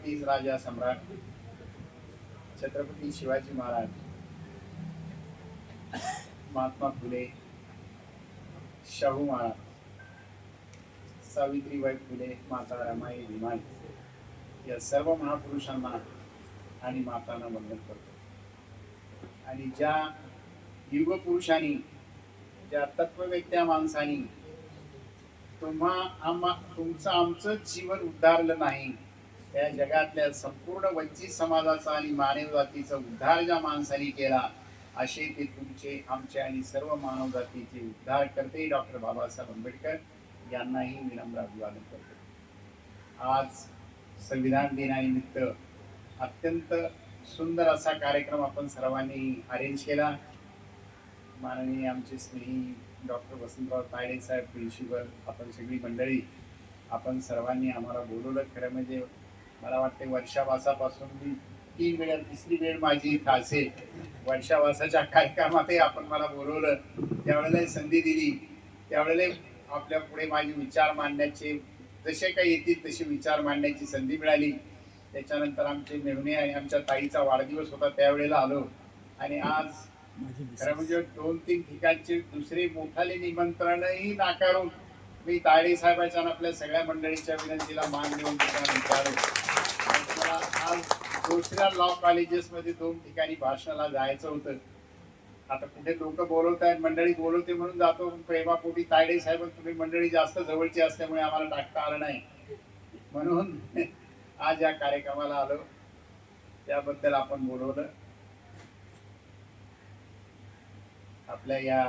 छत्तीस राजा सम्राट छत्रपती शिवाजी महाराज, महात्मा फुले, शाहू महाराज, सावित्रीबाई फुले, माता रमाई भीमाई या सर्व महापुरुषांना आणि मातांना वंदन करतो. आणि ज्या युग पुरुषांनी, ज्या तत्ववेत्या माणसांनी तुमचं आमचं जीवन उद्धारलं नाही, त्या जगातल्या संपूर्ण वंचित समाजाचा आणि मानव जातीचा उद्धार ज्या माणसांनी केला, असे ते तुमचे, आमचे आणि सर्व मानव जातीचे उद्धार करते डॉक्टर बाबासाहेब आंबेडकर यांनाही विनम्र अभिवादन करतो. आज संविधान दिनानिमित्त अत्यंत सुंदर असा कार्यक्रम आपण सर्वांनी अरेंज केला. माननीय आमचे स्नेही डॉक्टर वसंतराव तायडे साहेब, प्रिन्सिपल, आपण सगळी मंडळी, आपण सर्वांनी आम्हाला बोलवलं. खरं म्हणजे मला वाटते वर्षावासापासून मी 3 वेळा, तिसरी वेळ माझी इथं असेल. वर्षावासाच्या कार्यक्रमातही आपण मला बोलवलं, त्यावेळेला संधी दिली, त्यावेळेला आपल्या पुढे माझे विचार मांडण्याचे, जसे काही येतील तसे विचार मांडण्याची संधी मिळाली. त्याच्यानंतर आमचे मेहुणे आणि आमच्या ताईचा वाढदिवस होता, त्यावेळेला आलो. आणि आज खरं म्हणजे 2-3 ठिकाणचे दुसरे मोठाले निमंत्रणही नाकारून मी तायडे साहेबांच्या आपल्या सगळ्या मंडळीच्या विनंतीला मान देऊन विचारलो. आज दुसऱ्या लॉ कॉलेजेस मध्ये 2 ठिकाणी भाषणाला जायचं होतं. आता कुठे लोक बोलवत आहेत, मंडळी बोलवते म्हणून जातो, प्रेमापोटी तायडे साहेब तुम्ही मंडळी जास्त जवळची असल्यामुळे आम्हाला टाकता आलं नाही, म्हणून आज या कार्यक्रमाला आलो. त्याबद्दल आपण बोलवलं. आपल्या या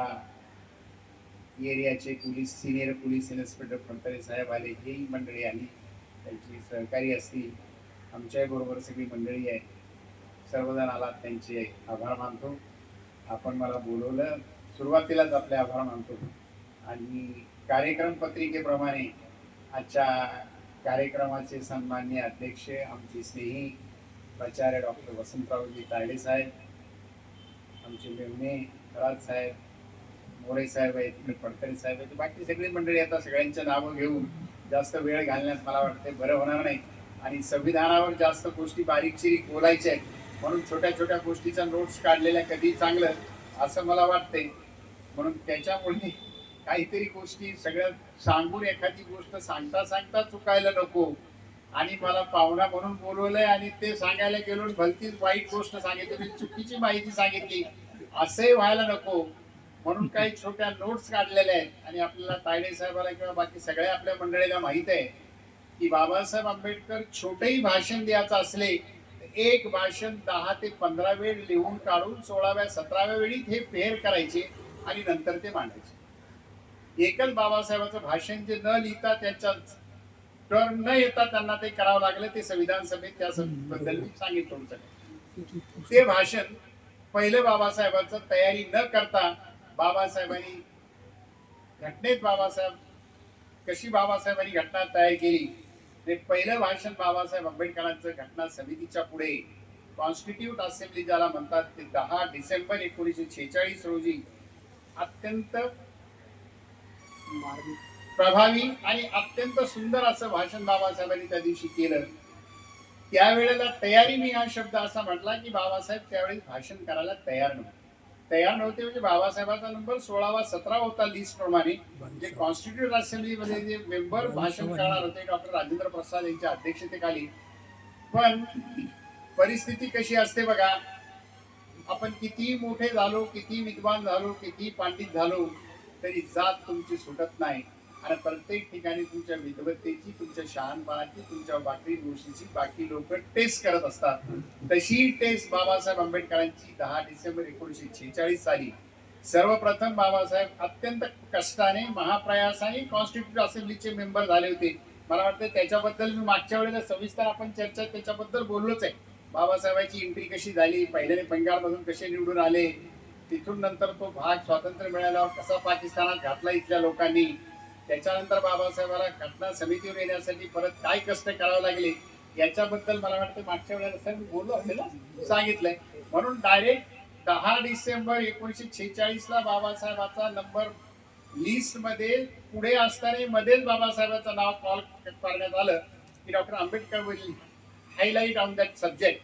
एरियाचे police, senior police inspector Phadtare साहेब आले, ही मंडळी आली, त्यांची सहकारी असतील, आमच्या बरोबर सगळी मंडळी आहे, सर्वजण आलात, त्यांचे आभार मानतो. आपण मला बोलवलं, सुरुवातीलाच आपले आभार मानतो. आणि कार्यक्रम पत्रिकेप्रमाणे आजच्या कार्यक्रमाचे सन्माननीय अध्यक्ष, आमचे स्नेही प्राचार्य डॉक्टर वसंतरावजी तायडे साहेब, आमचे मेहुणे राज साहेब, मोरे साहेब आहेत, तिकडे फडतरे साहेब आहेत, बाकी सगळी मंडळी. आता सगळ्यांच्या नावं घेऊन जास्त वेळ घालण्यात मला वाटते बरं होणार नाही. आणि संविधानावर जास्त गोष्टी बारीकशिरीक बोलायच्या आहेत, म्हणून छोट्या छोट्या गोष्टीच्या नोट्स काढलेल्या कधी चांगलं असं मला वाटते. म्हणून त्याच्यामुळे काहीतरी गोष्टी सगळ्या सांगून एखादी गोष्ट सांगता सांगता चुकायला नको. आणि मला पाहुणा म्हणून बोलवलंय आणि ते सांगायला गेलो, भलतीच वाईट गोष्ट सांगितली, चुकीची माहिती सांगितली, असंही व्हायला नको. म्हणून काही छोट्या नोट्स काढलेल्या आहेत. आणि आपल्याला तायडे साहेबाला किंवा बाकी सगळ्या आपल्या मंडळीला माहित आहे की बाबासाहेब आंबेडकर छोटेही भाषण द्यायचं असले तर एक भाषण 10 ते 15 वेळ लिहून काढून 16व्या-17व्या वेळी हे फेर करायचे आणि नंतर ते मांडायचे. एकच बाबासाहेबांचं भाषण जे न लिहिता, त्यांच्या टर्न न येता त्यांना ते करावं लागलं, ते संविधान सभेत त्याबद्दल मी सांगितलं. ते भाषण पहिलं बाबासाहेबांचं तयारी न करता बाबासाहेबांनी घटनेत, बाबासाहेब कशी बाबासाहेबांनी घटना तयार केली, ते पहिलं भाषण बाबासाहेब आंबेडकरांचं घटना समितीच्या पुढे, कॉन्स्टिट्यूट असेंब्ली ज्याला म्हणतात, ते 10 डिसेंबर 1946 रोजी अत्यंत प्रभावी आणि अत्यंत सुंदर असं भाषण बाबासाहेबांनी त्या दिवशी केलं. त्यावेळेला तयारी, मी हा शब्द असा म्हटला की बाबासाहेब त्यावेळी भाषण करायला तयार नव्हते. म्हणजे बाबासाहेबांचा नंबर 16वा-17वा होता लिस्ट प्रमाणे. जे कॉन्स्टिट्यूट असेंब्लीमध्ये जे मेंबर भाषण करणार होते डॉक्टर राजेंद्र प्रसाद यांच्या अध्यक्षतेखाली. पण परिस्थिती कशी असते बघा, आपण किती मोठे झालो, किती विद्वान झालो, किती पंडित झालो, तरी जात तुमची सुटत नाही. आणि प्रत्येक ठिकाणी तुमच्या विद्वत्तेची, तुमच्या शहाणपणाची, तुमच्या बाकी गोष्टीची बाकी लोक टेस्ट करत असतात. तशी टेस्ट बाबासाहेब आंबेडकरांची 10 डिसेंबर 1946 साली सर्वप्रथम बाबासाहेब अत्यंत कष्टाने, महाप्रयासाने कॉन्स्टिट्यूट असेंब्लीचे मेंबर झाले होते. मला वाटतं त्याच्याबद्दल मी मागच्या वेळेला सविस्तर आपण चर्चा त्याच्याबद्दल बोललोच आहे. बाबासाहेबांची एंट्री कशी झाली, पहिल्याने बंगालमधून कसे निवडून आले, तिथून नंतर तो भाग स्वातंत्र्य मिळाल्यावर कसा पाकिस्तानात घातला इथल्या लोकांनी, त्याच्यानंतर बाबासाहेबांना घटना समितीवर येण्यासाठी परत काय कष्ट करावे लागले, याच्याबद्दल मला वाटतं मागच्या वेळेला सर मी बोललो असेल ना, सांगितलंय. म्हणून डायरेक्ट 10 डिसेंबर 1946 ला बाबासाहेबांचा नंबर लिस्ट मध्ये पुढे असताना मध्येच बाबासाहेबांचं नाव कॉल करण्यात आलं की डॉक्टर आंबेडकर वडील हायलाइट ऑन दॅट सब्जेक्ट.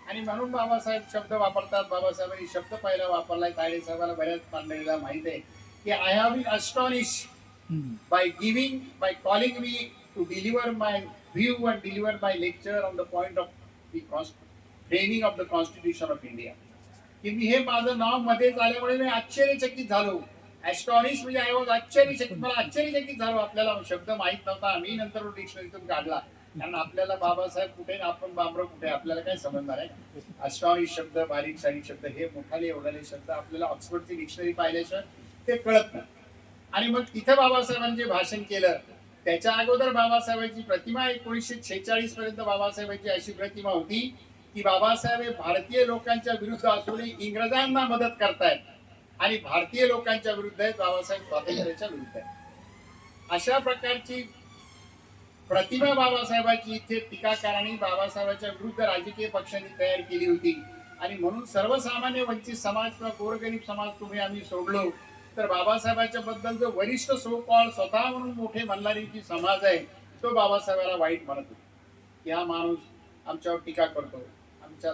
आणि म्हणून बाबासाहेब शब्द वापरतात. बाबासाहेबांनी शब्द पहिला वापरलाय. तायडे साहेबांना बऱ्याच मंडळीला माहित आहे की I have been astonish by calling me to deliver my view and deliver my lecture on the point of the framing of the Constitution of India. की मी हे माझं नाव मध्येच आल्यामुळे मी आश्चर्यचकित झालो. ॲस्टॉनिश म्हणजे आय वॉज आश्चर्यचकित. मला आश्चर्यचकित झालो. आपल्याला शब्द माहित नव्हता. मी नंतर डिक्शनरीतून काढला. कारण आपल्याला बाबासाहेब कुठे आपण बाबरो कुठे आपल्याला काय समजणार आहे. अस्टॉनिश शब्द, बारीक सारीक शब्द, हे मोठाले एवढाले शब्द आपल्याला ऑक्सफर्डची डिक्शनरी पाहिल्याशिवाय ते कळत नाही. आणि मग तिथं बाबासाहेबांनी जे भाषण केलं त्याच्या अगोदर बाबासाहेबांची प्रतिमा 1946 पर्यंत बाबासाहेबांची अशी प्रतिमा होती की बाबासाहेब हे भारतीय लोकांच्या विरुद्ध असून इंग्रजांना मदत करतायत आणि भारतीय लोकांच्या विरुद्ध आहेत. बाबासाहेब स्वातंत्र्याच्या विरुद्ध आहेत. अशा प्रकारची प्रतिमा बाबासाहेबांची इथे टीकाकारांनी बाबासाहेबांच्या विरुद्ध राजकीय पक्षांनी तयार केली होती. आणि म्हणून सर्वसामान्य वंचित समाज किंवा गोरगरीब समाज तुम्ही आम्ही सोडलो तर बाबासाहेबांच्या बद्दल जो वरिष्ठ सो कॉल स्वतः म्हणून मोठे म्हणणारी जी समाज आहे तो बाबासाहेबांना वाईट म्हणत होता की हा माणूस आमच्यावर टीका करतो, आमच्या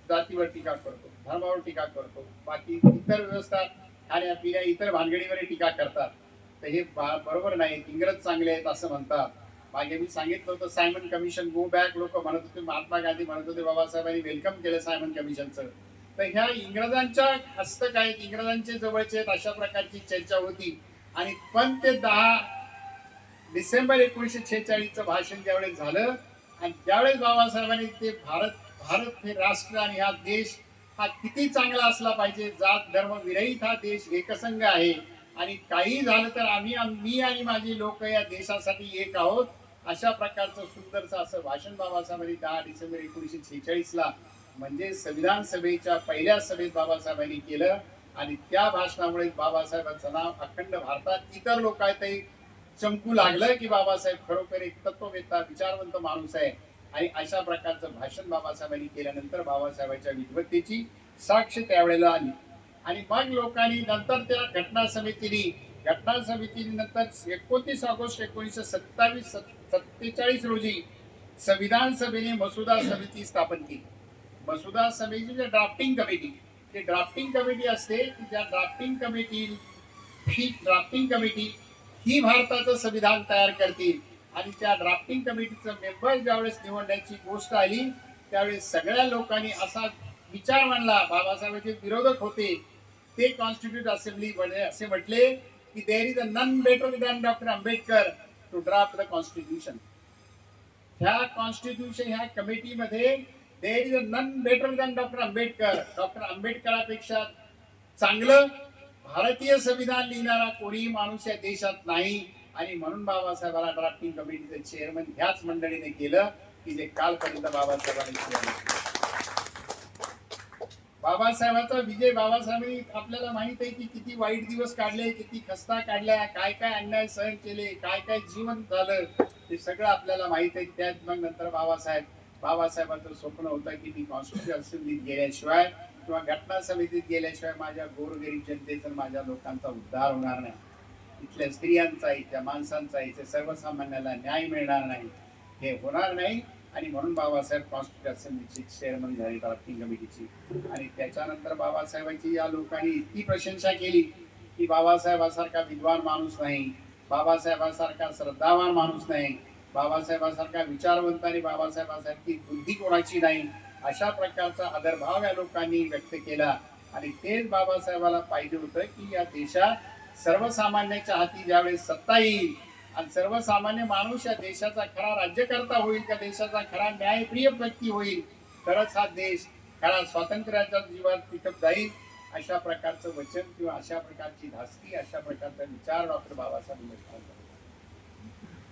जातीवर टीका करतो, धर्मावर टीका करतो, बाकी इतर व्यवस्था खाण्या पिण्या इतर भानगडीवर टीका करतात. तर हे बरोबर नाही. इंग्रज चांगले आहेत असं म्हणतात. मागे मी सांगितलं होतं सायमन कमिशन गो बॅक. लोक म्हणत होते, महात्मा गांधी म्हणत होते, बाबासाहेबांनी वेलकम केलं सायमन कमिशनचं. तर ह्या इंग्रजांच्या हस्तक आहेत, इंग्रजांचे जवळचे आहेत अशा प्रकारची चर्चा होती. आणि पण ते 10 डिसेंबर 1946चं भाषण ज्यावेळेस झालं आणि त्यावेळेस बाबासाहेबांनी ते भारत हे राष्ट्र आणि हा देश हा किती चांगला असला पाहिजे, जात धर्म विरहित हा देश एकसंघ आहे आणि काही झालं तर मी आणि माझी लोक या देशासाठी एक आहोत, अशा प्रकारचं सुंदरचं असं भाषण बाबासाहेबांनी 10 डिसेंबर 1946ला म्हणजे संविधान सभेच्या पहिल्या सभेत बाबासाहेबांनी केलं. आणि त्या भाषणामुळे बाबासाहेबांचं नाव अखंड भारतात इतर लोकांतही चमकू लागलं की बाबासाहेब खरोखर एक तत्ववेत्ता विचारवंत माणूस आहे. आणि अशा प्रकारचं भाषण बाबासाहेबांनी केल्यानंतर बाबासाहेबांच्या विद्वत्तेची साक्ष त्यावेळेला आली. आणि मग लोकांनी नंतर त्या घटना समितीने नंतर 29 ऑगस्ट 1947 रोजी संविधान सभेने मसुदा समिती स्थापन केली. मसुदा समिती ड्राफ्टिंग कमिटी असते की ज्या ड्राफ्टिंग कमिटी ही भारताचं संविधान तयार करतील. आणि त्या ड्राफ्टिंग कमिटीचं मेंबर ज्यावेळेस निवडण्याची गोष्ट आली त्यावेळेस सगळ्या लोकांनी असा विचार मांडला. बाबासाहेबांचे विरोधक होते ते कॉन्स्टिट्यूट असेंब्ली असे म्हटले की there is a none better than doctor Ambedkar to draft the constitution. ह्या कमिटीमध्ये there is a none better than doctor आंबेडकरापेक्षा चांगलं भारतीय संविधान लिहिणारा कोणीही माणूस या देशात नाही. आणि म्हणून बाबासाहेबांना ड्राफ्टिंग कमिटीचे चेअरमन ह्याच मंडळीने केलं की जे कालपर्यंत बाबासाहेबांनी बाबासाहेबांचा विजय. बाबासाहेबांनी आपल्याला माहित आहे की किती वाईट दिवस काढले, किती खस्ता काढल्या, काय काय अन्याय सहन केले, काय काय जीवन झालं ते सगळं आपल्याला माहित आहे. त्यात मग नंतर बाबासाहेबांचं स्वप्न होतं की ती कॉन्स्टिट्यूशन असेंब्लीत गेल्याशिवाय किंवा घटना समितीत गेल्याशिवाय माझ्या गोरगरीब जनतेचा माझ्या लोकांचा उद्धार होणार नाही, इथल्या स्त्रियांचा इथल्या माणसांचा इथे सर्वसामान्याला न्याय मिळणार नाही, हे होणार नाही. आणि म्हणून बाबासाहेब कॉन्स्टिट्यूशन असेंब्लीचे चेअरमन झाले ड्राफ्टिंग कमिटीची. आणि त्याच्यानंतर बाबासाहेबांची या लोकांनी इतकी प्रशंसा केली की बाबासाहेबांसारखा विद्वान माणूस नाही, बाबासाहेबांसारखा श्रद्धावान माणूस नाही, बाबासाहेबांसारखा विचारवंत आणि बाबासाहेबांसारखी बुद्धी कोणाची नाही, अशा प्रकारचा आदरभाव या लोकांनी व्यक्त केला. आणि तेच बाबासाहेबाला पाहिजे होतं की या देशात सर्वसामान्याच्या हाती ज्यावेळेस सत्ता येईल आणि सर्वसामान्य माणूस या देशाचा खरा राज्यकर्ता होईल, त्या देशाचा खरा न्यायप्रिय व्यक्ती होईल, तरच हा देश खरा स्वातंत्र्याच्या जीवात तिथं जाईल. अशा प्रकारचं वचन किंवा अशा प्रकारची धास्ती, अशा प्रकारचा विचार डॉक्टर बाबासाहेब आंबेडकर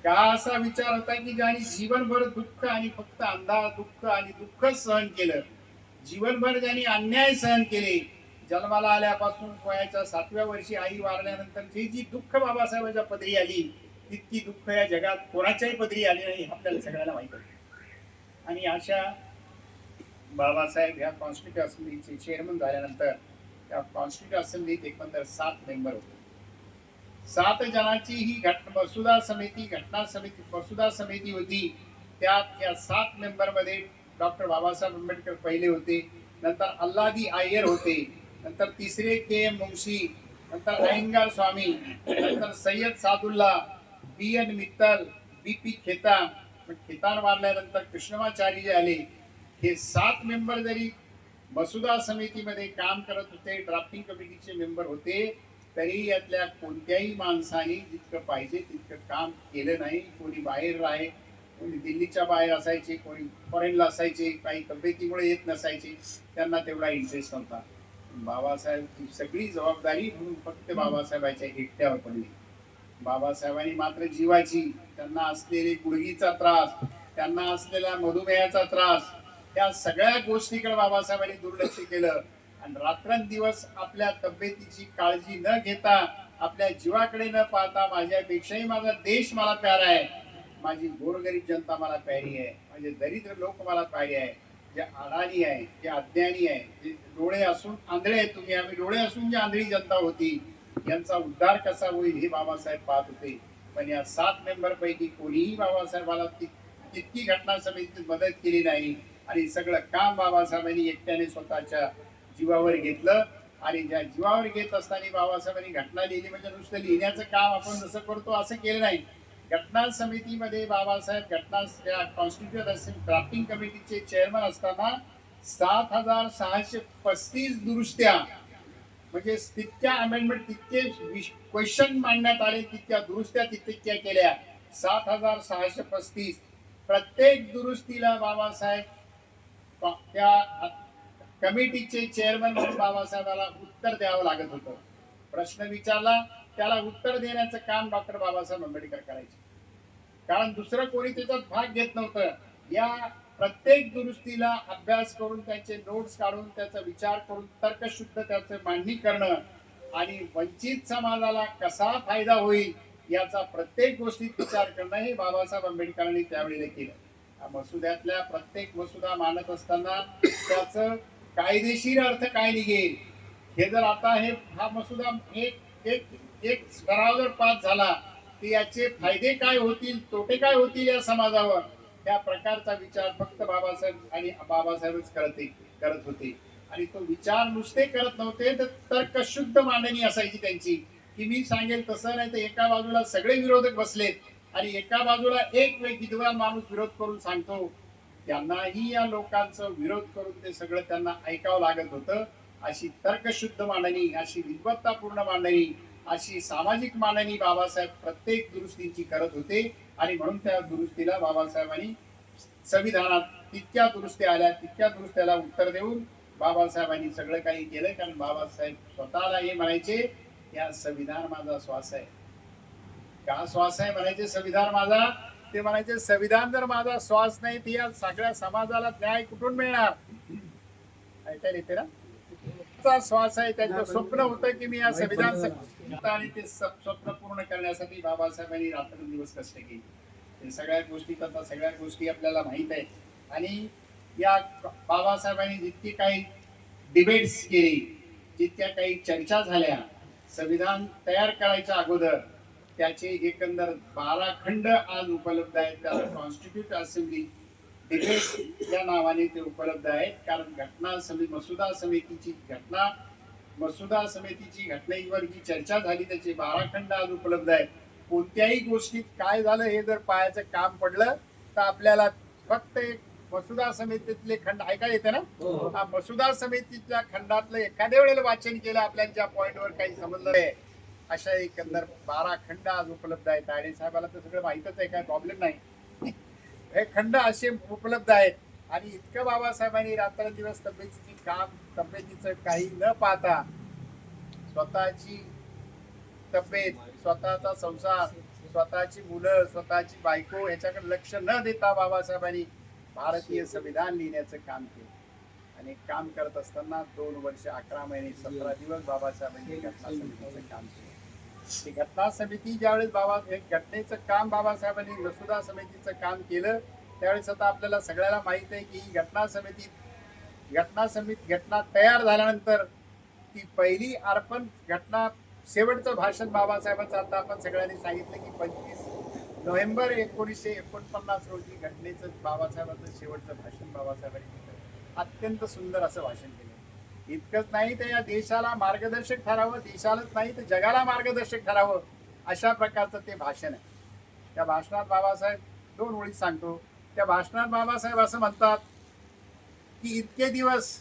का असा विचार होता की ज्यांनी जीवनभर दुःख आणि फक्त अंधार दुःख सहन केलं, जीवनभर ज्यांनी अन्याय सहन केले, जन्माला आल्यापासून वयाच्या 7व्या वर्षी आई वारल्यानंतर जी दुःख बाबासाहेबांच्या पदरी आली तितकी दुःख या जगात कोणाच्याही पदरी आली नाही, आपल्याला सगळ्यांना माहित आहे. आणि अशा बाबासाहेब ह्या कॉन्स्टिट्यूशन असेंब्लीचे चेअरमन झाल्यानंतर त्या कॉन्स्टिट्यूशन असेंब्लीत एकंदर 7 मेंबर होते. 7 जणांची ही मसुदा समिती होती. त्यात या 7 मेंबर मध्ये डॉक्टर बाबासाहेब आंबेडकर पहिले होते, नंतर अल्लादी अय्यर होते, नंतर तिसरे के एम मुंशी, नंतर अयंगार स्वामी, नंतर सय्यद सादुल्ला, बी एन मित्तल, बी पी खेतान. खेतान वारल्यानंतर कृष्णमाचारी जे आले. हे 7 मेंबर जरी मसुदा समितीमध्ये काम करत होते, ड्राफ्टिंग कमिटीचे मेंबर होते, तरी यातल्या कोणत्याही माणसाने जितकं पाहिजे तितकं काम केलं नाही. कोणी बाहेर आहे, कोणी दिल्लीच्या बाहेर असायचे, कोणी फॉरेनला असायचे, काही तब्येतीमुळे येत नसायचे, त्यांना तेवढा इंटरेस्ट नव्हता. बाबासाहेबची सगळी जबाबदारी म्हणून फक्त बाबासाहेबांच्या एकट्यावर पडली. बाबासाहेबांनी मात्र जीवाची, त्यांना असलेले गुडघीचा त्रास, त्यांना असलेला मधुमेहाचा त्रास, त्या सगळ्या गोष्टीकडे बाबासाहेबांनी दुर्लक्ष केलं आणि रात्रंदिवस आपल्या तब्येतीची काळजी न घेता, आपल्या जीवाकडे न पाहता, माझ्यापेक्षाही माझा देश मला प्यारा आहे, माझी गोरगरीब जनता मला प्यारी आहे, माझे दरिद्र लोक मला प्यारे आहे, जे अडाणी आहे, जे अज्ञानी आहे, जे डोळे असून आंधळे आहेत, तुम्ही आम्ही डोळे असून जी आंधळी जनता होती, यांचा उद्धार कसा होईल हे बाबासाहेब पाहत होते. पण या 7 मेंबर पैकी कोणीही बाबासाहेबाला तितकी घटना समितीत मदत केली नाही आणि सगळं काम बाबासाहेबांनी एकट्याने स्वतःच्या जीवावर घेतलं. आणि ज्या जीवावर घेत असताना बाबासाहेबांनी घटना लिहिली म्हणजे नुसतं लिहिण्याचं काम आपण जसं करतो असं केलं नाही. घटना समितीमध्ये बाबासाहेब घटना कॉन्स्टिट्यूट असेल ड्राफ्टिंग कमिटीचे चेअरमन असताना 7,635 दुरुस्त्या, म्हणजे तितक्या अमेंडमेंट, तितके क्वेश्चन मांडण्यात आले, तितक्या दुरुस्त्या तितक्या केल्या. 7,635. प्रत्येक दुरुस्तीला बाबासाहेब त्या कमिटीचे चेअरमन म्हणून बाबासाहेबाला उत्तर द्यावं लागत होतं. प्रश्न विचारला, त्याला उत्तर देण्याचं काम डॉक्टर बाबासाहेब आंबेडकर करायचे, कारण दुसरं कोणी त्याच्यात भाग घेत नव्हतं. या प्रत्येक दुरुस्तीला अभ्यास करून, त्याचे नोट्स काढून, त्याचा विचार करून, तर्कशुद्ध त्याचं मांडणी करणं आणि वंचित समाजाला कसा फायदा होईल याचा प्रत्येक गोष्टीत विचार करणं हे बाबासाहेब आंबेडकरांनी त्यावेळेला केलं. मसुद्यातल्या प्रत्येक मसुदा मांडत असताना त्याचं कायदेशीर अर्थ काय निघेल हे जर आता हा मसुदा एक ठराव जर पास झाला तर याचे फायदे काय होतील, तोटे काय होतील या समाजावर, त्या प्रकारचा विचार फक्त बाबासाहेबच करत होते. आणि तो विचार नुसते करत नव्हते, तर तर्कशुद्ध मांडणी असायची त्यांची, की मी सांगेल तसं नाही. तर एका बाजूला सगळे विरोधक बसलेत आणि एका बाजूला एक विद्वान माणूस विरोध करून सांगतो, त्यांनाही या लोकांचा विरोध करून ते सगळं त्यांना ऐकावं लागत होतं. अशी तर्कशुद्ध मांडणी, अशी विद्वत्तापूर्ण मांडणी, अशी सामाजिक मांडणी बाबासाहेब प्रत्येक दुरुस्तीची करत होते. आणि म्हणून त्या दुरुस्तीला बाबासाहेबांनी संविधानात तितक्या दुरुस्त्या आल्या, तितक्या दुरुस्त्याला उत्तर देऊन बाबासाहेबांनी सगळं काही केलं. कारण बाबासाहेब स्वतःला हे म्हणायचे, या संविधान माझा श्वास आहे. का श्वास आहे म्हणायचे संविधान माझा? ते म्हणायचे संविधान जर माझा श्वास नाही तर या सगळ्या समाजाला न्याय कुठून मिळणार? ऐकायला येते ना? श्वास आहे. त्यांचं स्वप्न होतं की मी या संविधान, आणि ते स्वप्न पूर्ण करण्यासाठी बाबासाहेबांनी रात्रंदिवस कष्ट केले. हे सगळ्या गोष्टी आपल्याला माहित आहे. आणि या बाबासाहेबांनी जितकी काही डिबेट्स केली, जितक्या काही चर्चा झाल्या, संविधान तयार करायच्या अगोदर त्याचे एकंदर 12 खंड आज उपलब्ध आहेत. त्याला कॉन्स्टिट्यूट असेंब्ली डिबेट या नावाने ते उपलब्ध आहेत. कारण मसुदा समितीची घटनेवर जी चर्चा झाली त्याचे 12 खंड आज उपलब्ध आहेत. कोणत्याही गोष्टीत काय झालं हे जर पाहायचं काम पडलं तर आपल्याला फक्त एक मसुदा समितीतले खंड ऐकायला येते ना. हा मसुदा समितीच्या खंडातलं एखाद्या वेळेला वाचन केलं, आपल्याला ज्या पॉइंटवर काही समजलं आहे, अशा एकंदर 12 खंड आज उपलब्ध आहेत. तायडे साहेबाला तर सगळं माहितच आहे, काय प्रॉब्लेम नाही. हे खंड असे उपलब्ध आहेत. आणि इतकं बाबासाहेबांनी रात्रंदिवस तब्येतीचं काही न पाहता स्वतःची तब्येत, स्वतःचा संसार, स्वतःची मुलं, स्वतःची बायको ह्याच्याकडे लक्ष न देता बाबासाहेबांनी भारतीय संविधान लिहिण्याचं काम केलं. आणि काम करत असताना 2 वर्ष 11 महिने 17 दिवस बाबासाहेबांनी घटना समितीचं काम केलं. ती घटना समिती ज्यावेळेस घटनेचं काम बाबासाहेबांनी मसुदा समितीचं काम केलं, त्यावेळेस आता आपल्याला सगळ्याला माहित आहे की घटना तयार झाल्यानंतर ती पहिली अर्पण घटना शेवटचं भाषण बाबासाहेबांचं आता आपण सगळ्यांनी सांगितलं की नोव्हेंबर 1949 रोजी घटनेचं बाबासाहेबांचं शेवटचं भाषण बाबासाहेबांनी केलं. अत्यंत सुंदर असं भाषण केलं. इतकंच नाही तर या देशाला मार्गदर्शक ठरावं, देशालाच नाही तर जगाला मार्गदर्शक ठरावं, अशा प्रकारचं ते भाषण आहे. त्या भाषणात बाबासाहेब, दोन ओळी सांगतो, त्या भाषणात बाबासाहेब असं म्हणतात की इतके दिवस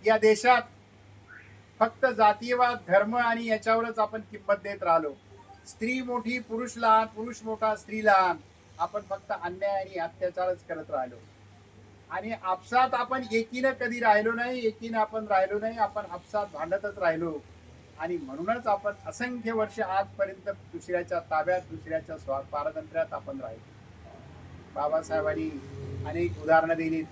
या देशात फक्त जातीयवाद, धर्म आणि याच्यावरच आपण किंमत देत राहिलो. स्त्री मोठी पुरुष लहान, पुरुष मोठा स्त्री लहान, आपण फक्त अन्याय आणि अत्याचारच करत राहिलो. आणि आपसात आपण एकीनं कधी राहिलो नाही, एकीनं आपण राहिलो नाही, आपण आपसात भांडतच राहिलो. आणि म्हणूनच आपण असंख्य वर्ष आजपर्यंत दुसऱ्याच्या ताब्यात, दुसऱ्याच्या पारतंत्र्यात आपण राहिलो. बाबासाहेबांनी अनेक उदाहरणं दिली.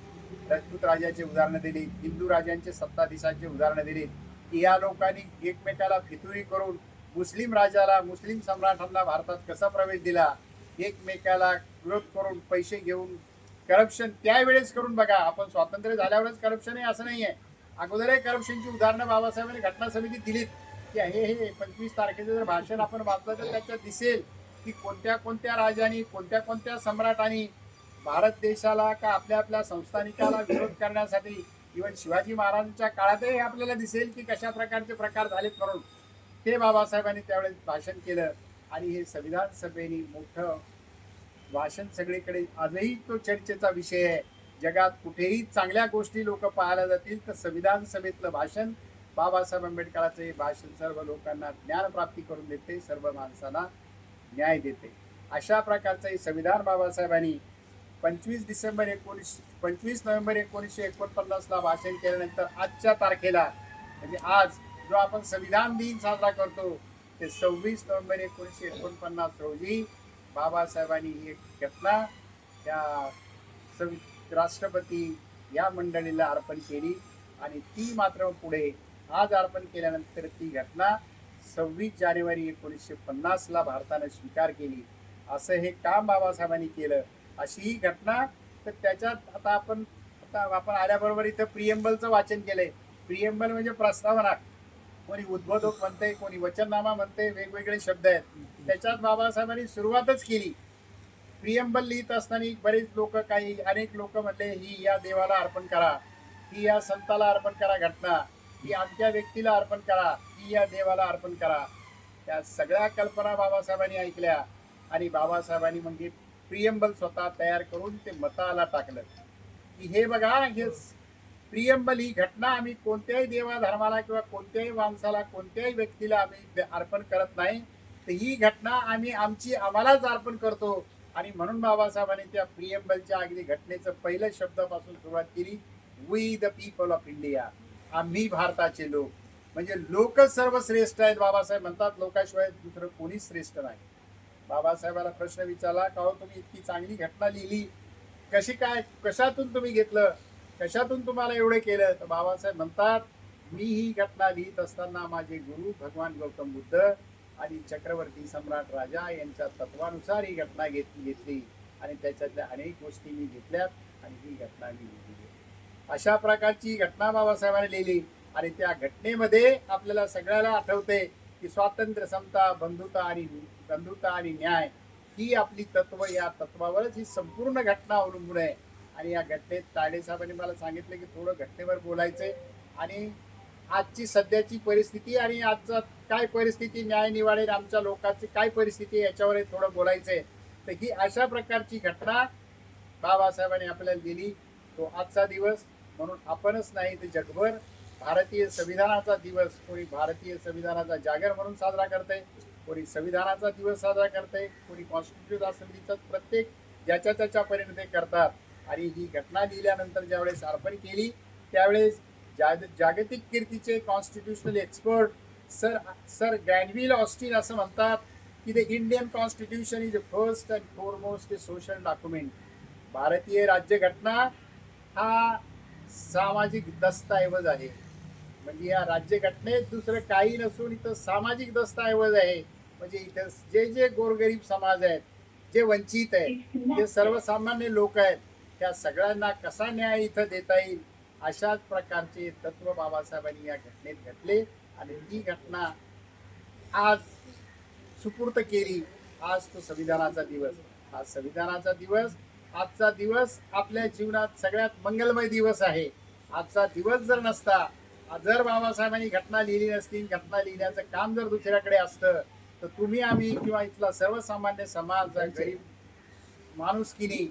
राजपूत राजाचे उदाहरणं दिली, हिंदू राजांचे सत्ताधीशांचे उदाहरणं दिली की या लोकांनी एकमेकाला फितुरी करून मुस्लिम राजाला, मुस्लिम सम्राटांना भारतात कसा प्रवेश दिला, एकमेकाला विरोध करून पैसे घेऊन करप्शन त्यावेळेस करून बघा. आपण स्वातंत्र्य झाल्यावरच करप्शन आहे असं नाही आहे, अगोदरही करप्शनची उदाहरणं बाबासाहेबांनी घटना समितीत दिलीत की हे 25 तारखेचं जर भाषण आपण वाचलं तर त्याच्यात दिसेल की कोणत्या कोणत्या राजांनी, कोणत्या कोणत्या सम्राटांनी भारत देशाला का आपल्या आपल्या संस्थानिकाला विरोध करण्यासाठी, इव्हन शिवाजी महाराजांच्या काळातही आपल्याला दिसेल की कशा प्रकारचे प्रकार झालेत म्हणून ते बाबासाहेबांनी त्यावेळेस भाषण केलं. आणि हे संविधान सभेने मोठं भाषण सगळीकडे आजही तो चर्चेचा विषय आहे. जगात कुठेही चांगल्या गोष्टी लोक पाहायला जातील तर संविधान सभेतलं भाषण, बाबासाहेब आंबेडकरांचे भाषण सर्व लोकांना ज्ञान प्राप्ती करून देते, सर्व माणसांना न्याय देते. अशा प्रकारचं संविधान बाबासाहेबांनी 25 नोव्हेंबर 1949ला भाषण केल्यानंतर आजच्या तारखेला, म्हणजे आज जो आपण संविधान दिन साजरा करतो, ते 26 नोव्हेंबर 1949 रोजी बाबासाहेबांनी ही एक घटना त्या राष्ट्रपती या मंडळीला अर्पण केली. आणि ती मात्र पुढे आज अर्पण केल्यानंतर ती घटना 26 जानेवारी 1950ला भारतानं स्वीकार केली. असं हे काम बाबासाहेबांनी केलं. अशी ही घटना. तर त्याच्यात आता आपण आल्याबरोबर इथं प्रिएम्बलचं वाचन केलंय. प्रिएम्बल म्हणजे प्रस्तावना, कोणी उद्बोधक म्हणते, कोणी वचननामा म्हणते, वेगवेगळे शब्द आहेत. त्याच्यात बाबासाहेबांनी सुरुवातच केली. प्रिएम्बल लिहित असताना बरेच लोक, अनेक लोक म्हणले ही या देवाला अर्पण करा, ही या संताला अर्पण करा घटना, ही आमच्या व्यक्तीला अर्पण करा, ही या देवाला अर्पण करा. त्या सगळ्या कल्पना बाबासाहेबांनी ऐकल्या आणि बाबासाहेबांनी मग प्रिएम्बल स्वतः तयार करून ते मताला टाकलं की हे बघा, हे प्रिएम्बल ही घटना आम्ही कोणत्याही देवा धर्माला किंवा कोणत्याही माणसाला, कोणत्याही व्यक्तीला आम्ही अर्पण करत नाही, तर ही घटना आम्ही आम्हालाच अर्पण करतो. आणि म्हणून बाबासाहेबांनी त्या प्रिएम्बलच्या अगदी घटनेचं पहिल्या शब्दापासून सुरुवात केली, we the people of India, आम्ही भारताचे लोक. म्हणजे लोकच सर्वश्रेष्ठ आहेत. बाबासाहेब म्हणतात लोकाशिवाय दुसरं कोणीच श्रेष्ठ नाही. बाबासाहेबाला प्रश्न विचारला का हो तुम्ही इतकी चांगली घटना लिहिली, कशी काय, कशातून तुम्ही घेतलं, कशातून तुम्हाला एवढं केलं. तर बाबासाहेब म्हणतात मी ही घटना लिहित असताना माझे गुरु भगवान गौतम बुद्ध आणि चक्रवर्ती सम्राट राजा यांच्या तत्वानुसार ही घटना घेतली आणि त्याच्यातल्या अनेक गोष्टी मी घेतल्यात आणि ही घटना मी लिहिली. अशा प्रकारची घटना बाबासाहेबांनी लिहिली. आणि त्या घटनेमध्ये आपल्याला सगळ्याला आठवते की स्वातंत्र्य, समता, बंधुता आणि न्याय ही आपली तत्व, या तत्वावरच ही संपूर्ण घटना अवलंबून आहे. आणि या घटनेत तायडे साहेबांनी मला सांगितलं की थोडं घटनेवर बोलायचंय आणि आजची सध्याची परिस्थिती आणि आजचा काय परिस्थिती, न्याय निवाडेल आमच्या लोकांची काय परिस्थिती आहे याच्यावर थोडं बोलायचंय. तर ही अशा प्रकारची घटना बाबासाहेबांनी आपल्याला दिली. तो आजचा दिवस म्हणून आपणच नाही तर जगभर भारतीय संविधानाचा दिवस, कोणी भारतीय संविधानाचा जागर म्हणून साजरा करते, कोणी संविधानाचा दिवस साजरा करते, कोणी कॉन्स्टिट्यूशन असेंब्लीचा, प्रत्येक ज्याच्या त्याच्या परीने ते करतात. आणि ही घटना लिहिल्यानंतर ज्यावेळेस अर्पण केली त्यावेळेस जागतिक कीर्तीचे कॉन्स्टिट्यूशनल एक्सपर्ट सर ग्रॅनव्हिल ऑस्टिन असं म्हणतात की the Indian constitution is the first and foremost social document. भारतीय राज्यघटना हा सामाजिक दस्तऐवज आहे. म्हणजे या राज्यघटनेत दुसरं काही नसून इथं सामाजिक दस्तऐवज आहे. म्हणजे इथं जे गोरगरीब समाज आहेत, जे वंचित आहेत, जे सर्वसामान्य लोक आहेत, त्या सगळ्यांना कसा न्याय इथं देता येईल अशाच प्रकारचे तत्व बाबासाहेबांनी या घटनेत घडले. आणि ही घटना आज सुपूर्त केली आज तो संविधानाचा दिवस. आज संविधानाचा दिवस, आजचा दिवस आपल्या जीवनात सगळ्यात मंगलमय दिवस आहे. आजचा दिवस जर नसता, जर बाबासाहेबांनी घटना लिहिली नसती, घटना लिहिण्याचं काम जर दुसऱ्याकडे असतं, तर तुम्ही आम्ही किंवा इथला सर्वसामान्य समाज गरीब माणुसकीने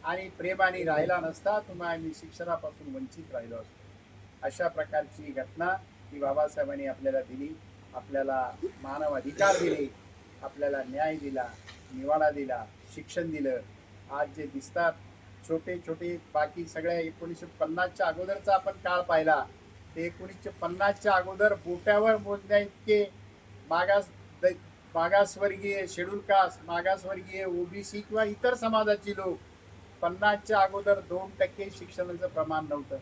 आणि प्रेमाने राहिला नसता, तुम्ही आम्ही शिक्षणापासून वंचित राहिलो असतो. अशा प्रकारची घटना ही बाबासाहेबांनी आपल्याला दिली. आपल्याला मानव अधिकार दिले, आपल्याला न्याय दिला, निवाडा दिला, शिक्षण दिलं. आज जे दिसतात छोटे छोटे बाकी सगळ्या 1950च्या अगोदरचा आपण काळ पाहिला, ते 1950च्या अगोदर बोट्यावर मोजण्या इतके मागासवर्गीय, शेड्यूल कास्ट, मागासवर्गीय, ओबीसी किंवा इतर समाजाची लोक 50च्या अगोदर 2% शिक्षणाचं प्रमाण नव्हतं.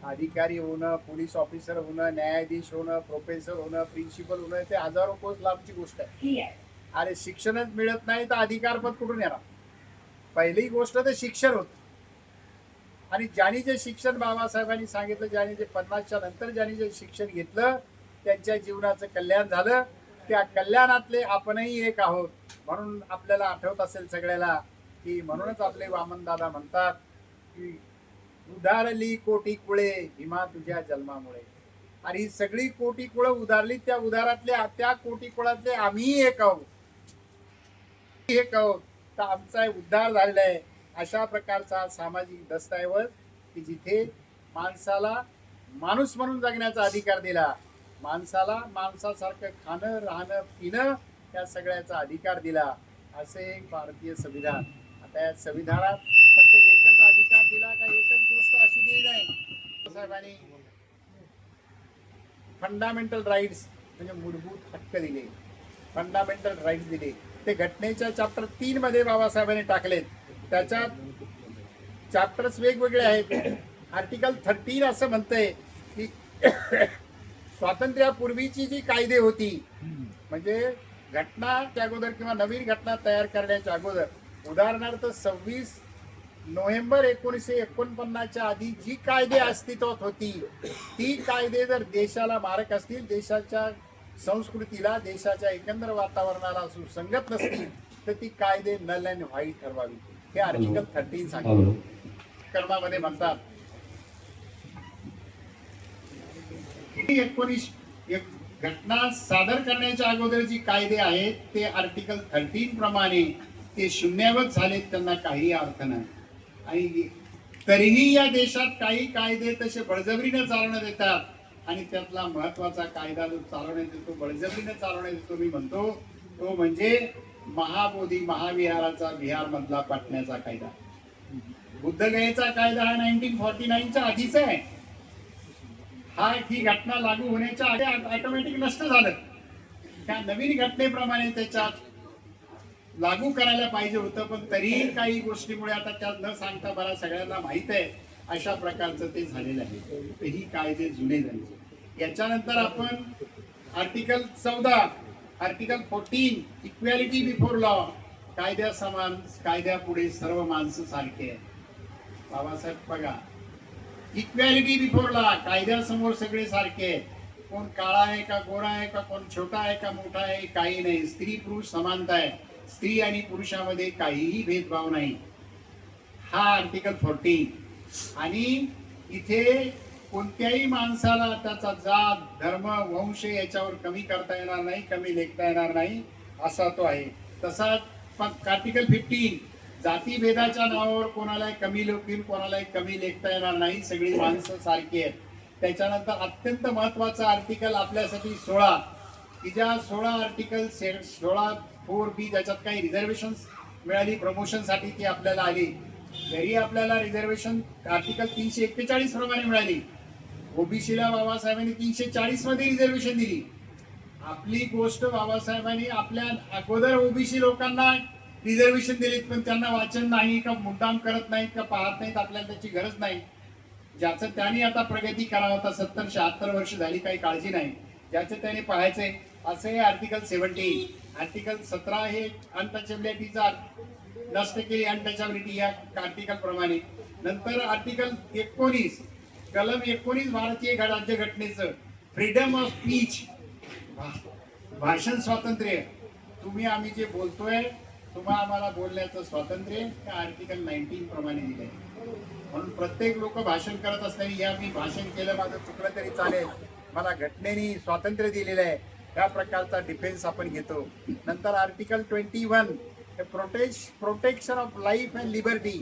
अधिकारी होणं, पोलीस ऑफिसर होणं, न्यायाधीश होणं, प्रोफेसर होणं, प्रिन्सिपल होणं, ते हजारो कोस लांबची गोष्ट आहे. अरे शिक्षणच मिळत नाही तर अधिकारपद कुठून येणार? पहिली गोष्ट तर शिक्षण होत. आणि ज्यांनी जे शिक्षण बाबासाहेबांनी सांगितलं, ज्यांनी जे 50च्या नंतर ज्यांनी जे शिक्षण घेतलं, त्यांच्या जीवनाचं कल्याण झालं. त्या कल्याणातले आपणही एक आहोत. म्हणून आपल्याला आठवत असेल सगळ्याला की म्हणूनच आपले वामनदादा म्हणतात की उधारली कोटी कुळे भीमा तुझ्या जन्मामुळे. आणि ही सगळी कोटी कुळं उधारली, त्या उधारातल्या त्या कोटी कुळातले आम्ही एक आहोत. तर आमचा उद्धार झालेला आहे. अशा प्रकारचा सामाजिक दस्तऐवज की जिथे माणसाला माणूस म्हणून जगण्याचा अधिकार दिला, माणसाला माणसासारखं खाणं, राहणं, पिणं या सगळ्याचा अधिकार दिला, असे एक भारतीय संविधान. आता या संविधानात फक्त एकच अधिकार दिला का एकच गोष्ट अशी दिली नाही. साहेबांनी फंडामेंटल राईट्स म्हणजे मूलभूत हक्क दिले, फंडामेंटल राईट्स दिले. ते घटनेच्या चॅप्टर 3 मध्ये बाबासाहेबांनी टाकलेत. त्याच्यात चॅप्टर्स वेगवेगळे आहेत. आर्टिकल 13 असं म्हणतंय की स्वातंत्र्यापूर्वीची जी कायदे होती, म्हणजे घटनाच्या अगोदर किंवा नवीन घटना तयार करण्याच्या अगोदर, उदाहरणार्थ 26 नोव्हेंबर 1949च्या आधी जी कायदे अस्तित्वात होती, ती कायदे जर देशाला मारक असतील, देशाच्या संस्कृतीला, देशाच्या एकंदर वातावरणाला सुसंगत नसतील, तर ती कायदे नल अँड व्हाईट ठरवावी. हे आर्टिकल 13 सांगितलं. कर्मामध्ये म्हणतात 19 घटना सादर करण्याच्या अगोदर जी कायदे आहेत ते आर्टिकल 13 प्रमाणे ते शून्यवत झालेत, त्यांना काही अर्थ नाही. आणि तरीही या देशात काही कायदे तसे बळजबरीने चालवण्यात येतात. आणि त्यातला महत्वाचा कायदा जो चालवण्यात येतो, बळजबरीने चालवण्यात येतो, मी म्हणतो तो म्हणजे महाबोधी महाविहाराचा बिहार मधला पाटण्याचा कायदा. बुद्धगयेचा कायदा हा 1949च्या आधीचा आहे. हा ही घटना लागू होण्याच्या आधी ऑटोमॅटिक नष्ट झालं. त्या नवीन घटनेप्रमाणे त्याच्यात लागू करायला पाहिजे होतं, पण तरीही काही गोष्टीमुळे आता त्यात न सांगता मला सगळ्यांना माहित आहे अशा प्रकारचं ते झालेलं आहे. ही कायदे जुने झाले. याच्यानंतर आपण article 14, article 14 equality before law, कायद्या समान, कायद्यापुढे सर्व माणसं सारखे आहेत. बाबासाहेब बघा, इक्वॅलिटी बिफोर लॉ, कायद्यासमोर सगळे सारखे आहेत. कोण काळा आहे का गोरा आहे का, कोण छोटा आहे का मोठा आहे, काही नाही. स्त्री पुरुष समानता आहे. स्त्री आणि पुरुषामध्ये काहीही भेदभाव नाही. हा आर्टिकल 14. आणि इथे कोणत्याही माणसाला त्याचा जात, धर्म, वंश याच्यावर कमी करता येणार नाही, कमी लेखता येणार नाही, असा तो आहे. तसाच आर्टिकल 15, जातीभेदाच्या नावावर कोणालाही कमी लेखील, कोणालाही कमी लेखता येणार नाही, सगळी माणसं सारखी आहेत. त्याच्यानंतर अत्यंत महत्वाचा आर्टिकल आपल्यासाठी 16, की ज्या 16 आर्टिकल 16(4)(b) त्याच्यात काही रिझर्वेशन मिळाली प्रमोशनसाठी, ती आपल्याला आली. जरी आपल्याला रिझर्वेशन आर्टिकल 341 प्रमाणे मिळाली, ओबीसीला बाबासाहेबांनी 340 मध्ये रिझर्वेशन दिली. आपली गोष्ट बाबासाहेबांनी आपल्या अगोदर ओबीसी लोकांना रिझर्वेशन दिलीत, पण त्यांना वाचन नाही का, मुद्दाम करत नाहीत का, पाहत नाहीत, आपल्याला त्याची गरज नाही. ज्याचं त्यांनी आता प्रगती करावं, आता 70-76 वर्ष झाली, काही काळजी नाही, ज्याचं त्याने पाहायचंय. असं हे आर्टिकल 17. आर्टिकल 17 हे अनटचेबिलिटीचा नष्ट केली, अनटचेबिलिटी या आर्टिकल प्रमाणे. नंतर आर्टिकल 19, कलम 19 भारतीय राज्यघटनेचं फ्रीडम ऑफ स्पीच, भाषण स्वातंत्र्य, तुम्ही आम्ही जे बोलतोय तुम्हाला आम्हाला बोलण्याचं स्वातंत्र्य त्या आर्टिकल 19 प्रमाणे दिलंय. म्हणून प्रत्येक लोक भाषण करत असताना या मी भाषण केलं माझं चुकलं तरी चालेल, मला घटनेने स्वातंत्र्य दिलेलं आहे, त्या प्रकारचा डिफेन्स आपण घेतो. नंतर article 21 protection of life and liberty,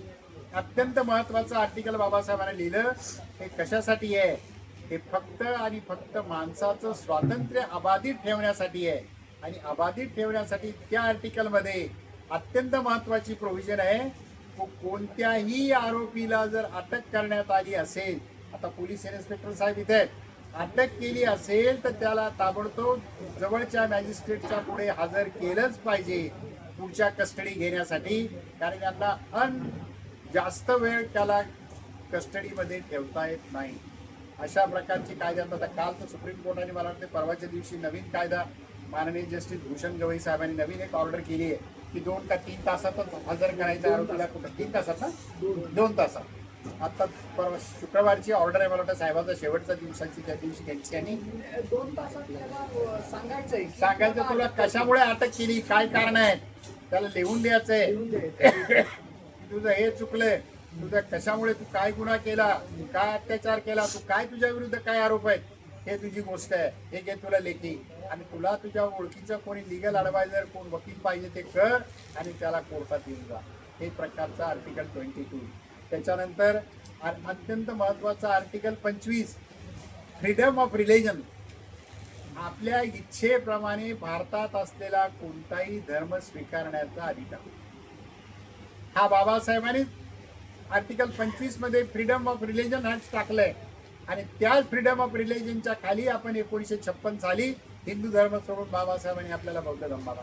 अत्यंत महत्वाचं आर्टिकल बाबासाहेबांनी लिहिलं. हे कशासाठी आहे? हे फक्त आणि फक्त माणसाचं स्वातंत्र्य अबाधित ठेवण्यासाठी आहे. आणि अबाधित ठेवण्यासाठी त्या आर्टिकलमध्ये अत्यंत महत्वाची प्रोव्हिजन आहे. कोणत्याही आरोपीला जर अटक करण्यात आली असेल, आता पोलीस इन्स्पेक्टर साहेब इथे अटक केली असेल तर त्याला ताबडतोब जवळच्या मॅजिस्ट्रेटच्या पुढे हजर केलंच पाहिजे पुढच्या कस्टडी घेण्यासाठी. कारण त्यांना जास्त वेळ त्याला कस्टडीमध्ये ठेवता येत नाही. अशा प्रकारची कायद्यात आता काल तर सुप्रीम कोर्टाने मला वाटते परवाच्या दिवशी नवीन कायदा माननीय जस्टिस भूषण गवई साहेबांनी नवीन एक ऑर्डर केली आहे की 2 का 3 तासातच हजर करायचं आरोपीला. कुठं 3 तासात ना 2 तासात. आता परवा शुक्रवारची ऑर्डर आहे मला वाटतं साहेबाचा शेवटचा दिवसाची, त्या दिवशी त्यांनी 2 तासात सांगायचं तुला कशामुळे अटक केली, काय कारण आहे, त्याला लिहून द्यायचंय. तुझं हे चुकलंय, तुझं कशामुळे, तू काय गुन्हा केला, तू काय अत्याचार केला, तू काय तुझ्या विरुद्ध काय आरोप आहेत, हे तुझी गोष्ट आहे, हे घे तुला लेखी. आणि तुला तुझ्या ओळखीचं कोणी लिगल ॲडवायझर कोण वकील पाहिजे ते कर आणि त्याला कोर्टात येऊन जा. हे प्रकारचं आर्टिकल 22. त्याच्यानंतर अत्यंत महत्वाचं आर्टिकल 25 फ्रीडम ऑफ रिलिजन. आपल्या इच्छेप्रमाणे भारतात असलेला कोणताही धर्म स्वीकारण्याचा अधिकार हा बाबासाहेबांनी आर्टिकल 25 मध्ये फ्रीडम ऑफ रिलिजन हा टाकलंय. आणि त्याच फ्रीडम ऑफ रिलिजनच्या खाली आपण 1956 साली हिंदू धर्म सोडून बाबासाहेबांनी आपल्याला बौद्ध धर्माला.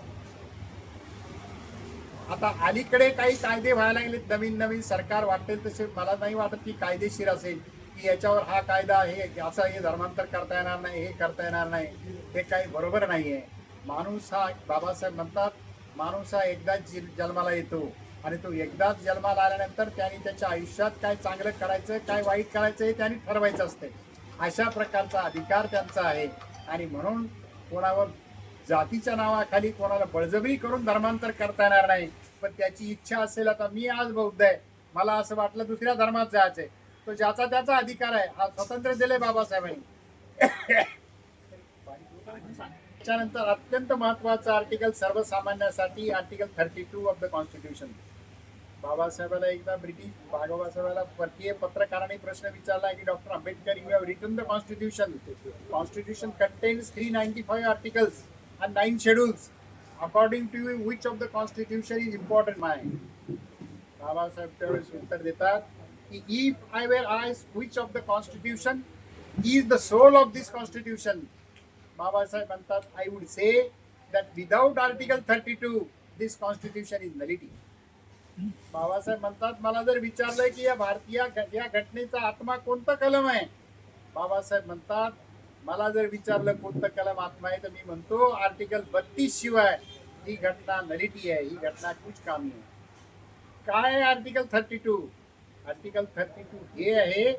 आता अलीकडे काही कायदे व्हायला लागले नवीन नवीन, सरकार वाटेल तसे. मला नाही वाटत की कायदेशीर असेल की याच्यावर हा कायदा हे असं हे धर्मांतर करता येणार नाही, हे करता येणार नाही. हे काही बरोबर नाहीये. माणूस हा, बाबासाहेब म्हणतात, माणूस हा एकदाच जन्माला येतो आणि तो एकदाच जन्माला आल्यानंतर त्याने त्याच्या आयुष्यात काय चांगलं करायचं काय वाईट करायचं हे त्यांनी ठरवायचं असते. अशा प्रकारचा अधिकार त्यांचा आहे. आणि म्हणून कोणावर जातीच्या नावाखाली कोणाला बळजबरी करून धर्मांतर करता येणार नाही. पण त्याची इच्छा असेल, आता मी आज बौद्ध आहे, मला असं वाटलं दुसऱ्या धर्मात जायचंय, तो ज्याचा त्याचा अधिकार आहे. हा स्वातंत्र्य दिले बाबासाहेबांनी. त्याच्यानंतर अत्यंत महत्वाचं आर्टिकल सर्वसामान्यांसाठी आर्टिकल 32 ऑफ द कॉन्स्टिट्यूशन. बाबासाहेबांना एकदा बाबासाहेबांना परकीय पत्रकारांनी प्रश्न विचारला की doctor Ambedkar, you have written the constitution. Constitution contains 395 articles and 9 schedules. According to you, which of the constitution is important? Babasaheb त्यावेळेस उत्तर देतात की if I were asked which of the constitution is the soul of this constitution, Babasaheb म्हणतात, I would say that without article 32 this constitution is nullity. Babasaheb म्हणतात, मला जर विचारलंय की या भारतीय या घटनेचा आत्मा कोणता कलम आहे, बाबासाहेब म्हणतात, मला जर विचारलं कोणतं कलम आत्मा आहे तर मी म्हणतो आर्टिकल 32 शिवाय ही घटना नलिटी आहे, ही घटना कुछ कामी आहे. काय आहे आर्टिकल 32? आर्टिकल 32 हे आहे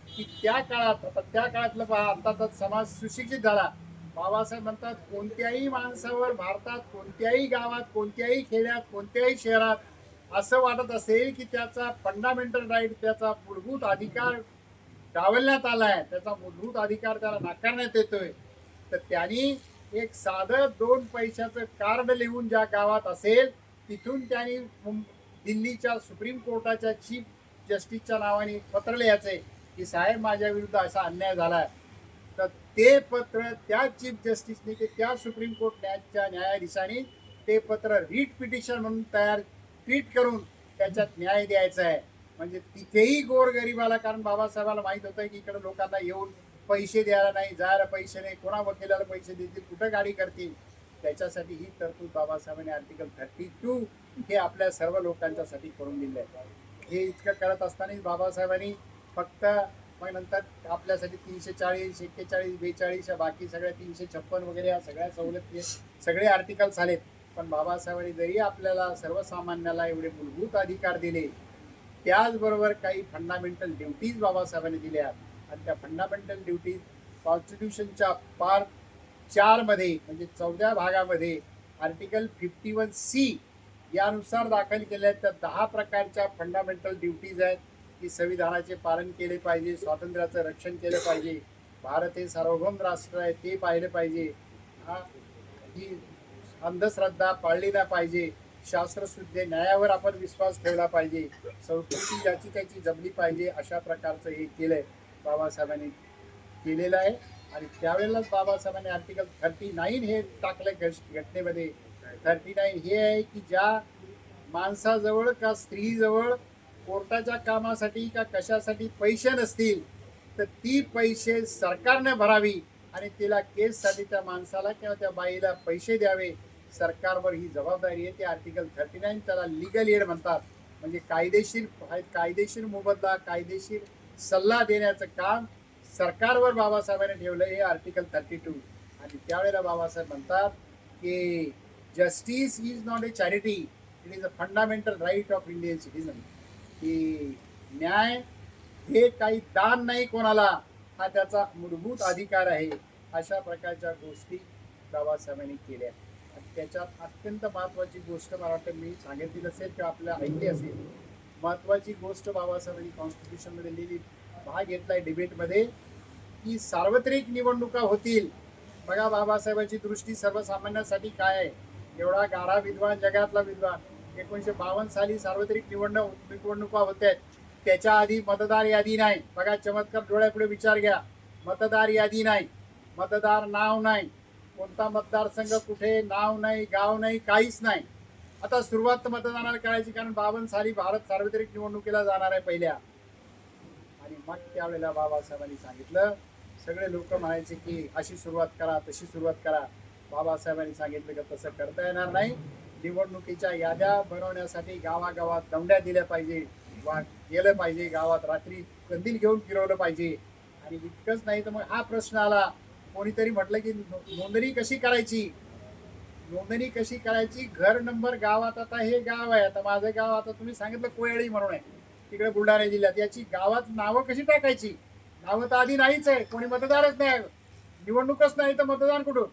की त्या काळात, आता त्या काळातलं पहा, आता तर समाज सुशिक्षित झाला. बाबासाहेब म्हणतात, कोणत्याही माणसावर भारतात कोणत्याही गावात कोणत्याही खेड्यात कोणत्याही शहरात असं वाटत असेल की त्याचा फंडामेंटल राईट, त्याचा मूलभूत अधिकार डावलण्यात आलाय, त्याचा मूलभूत अधिकार त्याला नाकारण्यात येतोय, तर त्यांनी एक साधं 2 पैशाचं कार्ड लिहून ज्या गावात असेल तिथून त्यांनी दिल्लीच्या सुप्रीम कोर्टाच्या चीफ जस्टिसच्या नावाने पत्र लिहायचंय की साहेब माझ्या विरुद्ध असा अन्याय झालाय. तर ते पत्र त्या चीफ जस्टिसने ते त्या सुप्रीम कोर्टच्या न्यायाधीशाने ते पत्र रीट पिटिशन म्हणून ट्रीट करून त्याच्यात न्याय द्यायचा आहे. म्हणजे तिथेही गोरगरिबाला, कारण बाबासाहेबाला माहित होतं की इकडे लोकांना येऊन पैसे द्यायला नाही, जायला पैसे नाही, कोणा वकिलाला पैसे देतील, कुठं गाडी करतील, त्याच्यासाठी ही तरतूद बाबासाहेबांनी आर्टिकल 32 हे आपल्या सर्व लोकांच्यासाठी करून दिले आहे. हे इतकं करत असताना बाबासाहेबांनी फक्त मग नंतर आपल्यासाठी 340, 41, 42 या बाकी सगळ्या 356 वगैरे या सगळ्या सवलती सगळे आर्टिकल्स आलेत. पण बाबासाहेबांनी जरी आपल्याला सर्वसामान्याला एवढे मूलभूत अधिकार दिले, त्याचबरोबर काही फंडामेंटल ड्युटीज बाबासाहेबांनी दिल्या. आणि त्या फंडामेंटल ड्युटीज कॉन्स्टिट्यूशनच्या पार्ट 4 मध्ये म्हणजे 14 भागामध्ये आर्टिकल 51C यानुसार दाखल केल्या आहेत. त्या 10 प्रकारच्या फंडामेंटल ड्युटीज आहेत की संविधानाचे पालन केले पाहिजे, स्वातंत्र्याचं रक्षण केलं पाहिजे, भारत हे सार्वभौम राष्ट्र आहे ते पाहिलं पाहिजे, ही अंधश्रद्धा पाळली नाही पाहिजे, शास्त्रशुद्ध न्यायावर आपण विश्वास ठेवला पाहिजे, संस्कृती ज्याची त्याची जपली पाहिजे, अशा प्रकारचं हे केलंय बाबासाहेबांनी केलेलं आहे. आणि त्यावेळेलाच बाबासाहेबांनी आर्टिकल 39 हे टाकलं घटनेमध्ये. 39 हे आहे की ज्या माणसाजवळ का स्त्रीजवळ कोर्टाच्या कामासाठी का कशासाठी पैसे नसतील तर ती पैसे सरकारने भरावी आणि तिला केससाठी त्या माणसाला किंवा त्या बाईला पैसे द्यावे. सरकारवर ही जबाबदारी आहे. ते आर्टिकल 39 त्याला लीगल एड म्हणतात. म्हणजे कायदेशीर मोबदला, कायदेशीर सल्ला देण्याचं काम सरकारवर बाबासाहेबांनी ठेवलं. हे आर्टिकल 32. आणि त्यावेळेला बाबासाहेब म्हणतात की justice is not a charity, it is a fundamental right of Indian citizen. की न्याय हे काही दान नाही कोणाला, हा त्याचा मूलभूत अधिकार आहे. अशा प्रकारच्या गोष्टी बाबासाहेबांनी केल्या. आणि त्याच्यात अत्यंत महत्त्वाची गोष्ट मला वाटतं मी सांगितली असेल किंवा आपल्या ऐकली असेल. महत्त्वाची गोष्ट बाबासाहेबांनी कॉन्स्टिट्यूशनमध्ये लिहिली, भाग घेतलाय डिबेटमध्ये की सार्वत्रिक निवडणुका होतील. बघा बाबासाहेबांची दृष्टी सर्वसामान्यांसाठी काय आहे. एवढा गाढा विद्वान, जगातला विद्वान, 1952 साली सार्वत्रिक निवडणुका होत आहेत. त्याच्या आधी मतदार यादी नाही. बघा चमत्कार डोळ्यापुढे विचार घ्या. मतदार यादी नाही, मतदार नाव नाही, कोणता मतदारसंघ कुठे, नाव नाही, गाव नाही, काहीच नाही. आता सुरुवात मतदानाला करायची, कारण 52 साली भारत सार्वत्रिक निवडणुकीला जाणार आहे पहिल्या. आणि मग त्यावेळेला बाबासाहेबांनी सांगितलं, सगळे लोक म्हणायचे की अशी सुरुवात करा, तशी सुरुवात करा. बाबासाहेबांनी सांगितलं की तसं करता येणार नाही. निवडणुकीच्या याद्या बनवण्यासाठी गावागावात दौंड्या दिल्या पाहिजे, गेलं पाहिजे, गावात रात्री कंदील घेऊन फिरवलं पाहिजे. आणि इतकंच नाही तर मग हा प्रश्न आला, कोणीतरी म्हटलं की नोंदणी कशी करायची. नोंदणी कशी करायची, घर नंबर गावात. आता हे गाव आहे, आता माझं गाव, आता तुम्ही सांगितलं कोयाळी म्हणून आहे तिकडे बुलढाणा जिल्ह्यात, याची गावात नावं कशी टाकायची. नावं तर आधी नाहीच आहे, कोणी मतदारच नाही, निवडणूकच नाही तर मतदान कुठून,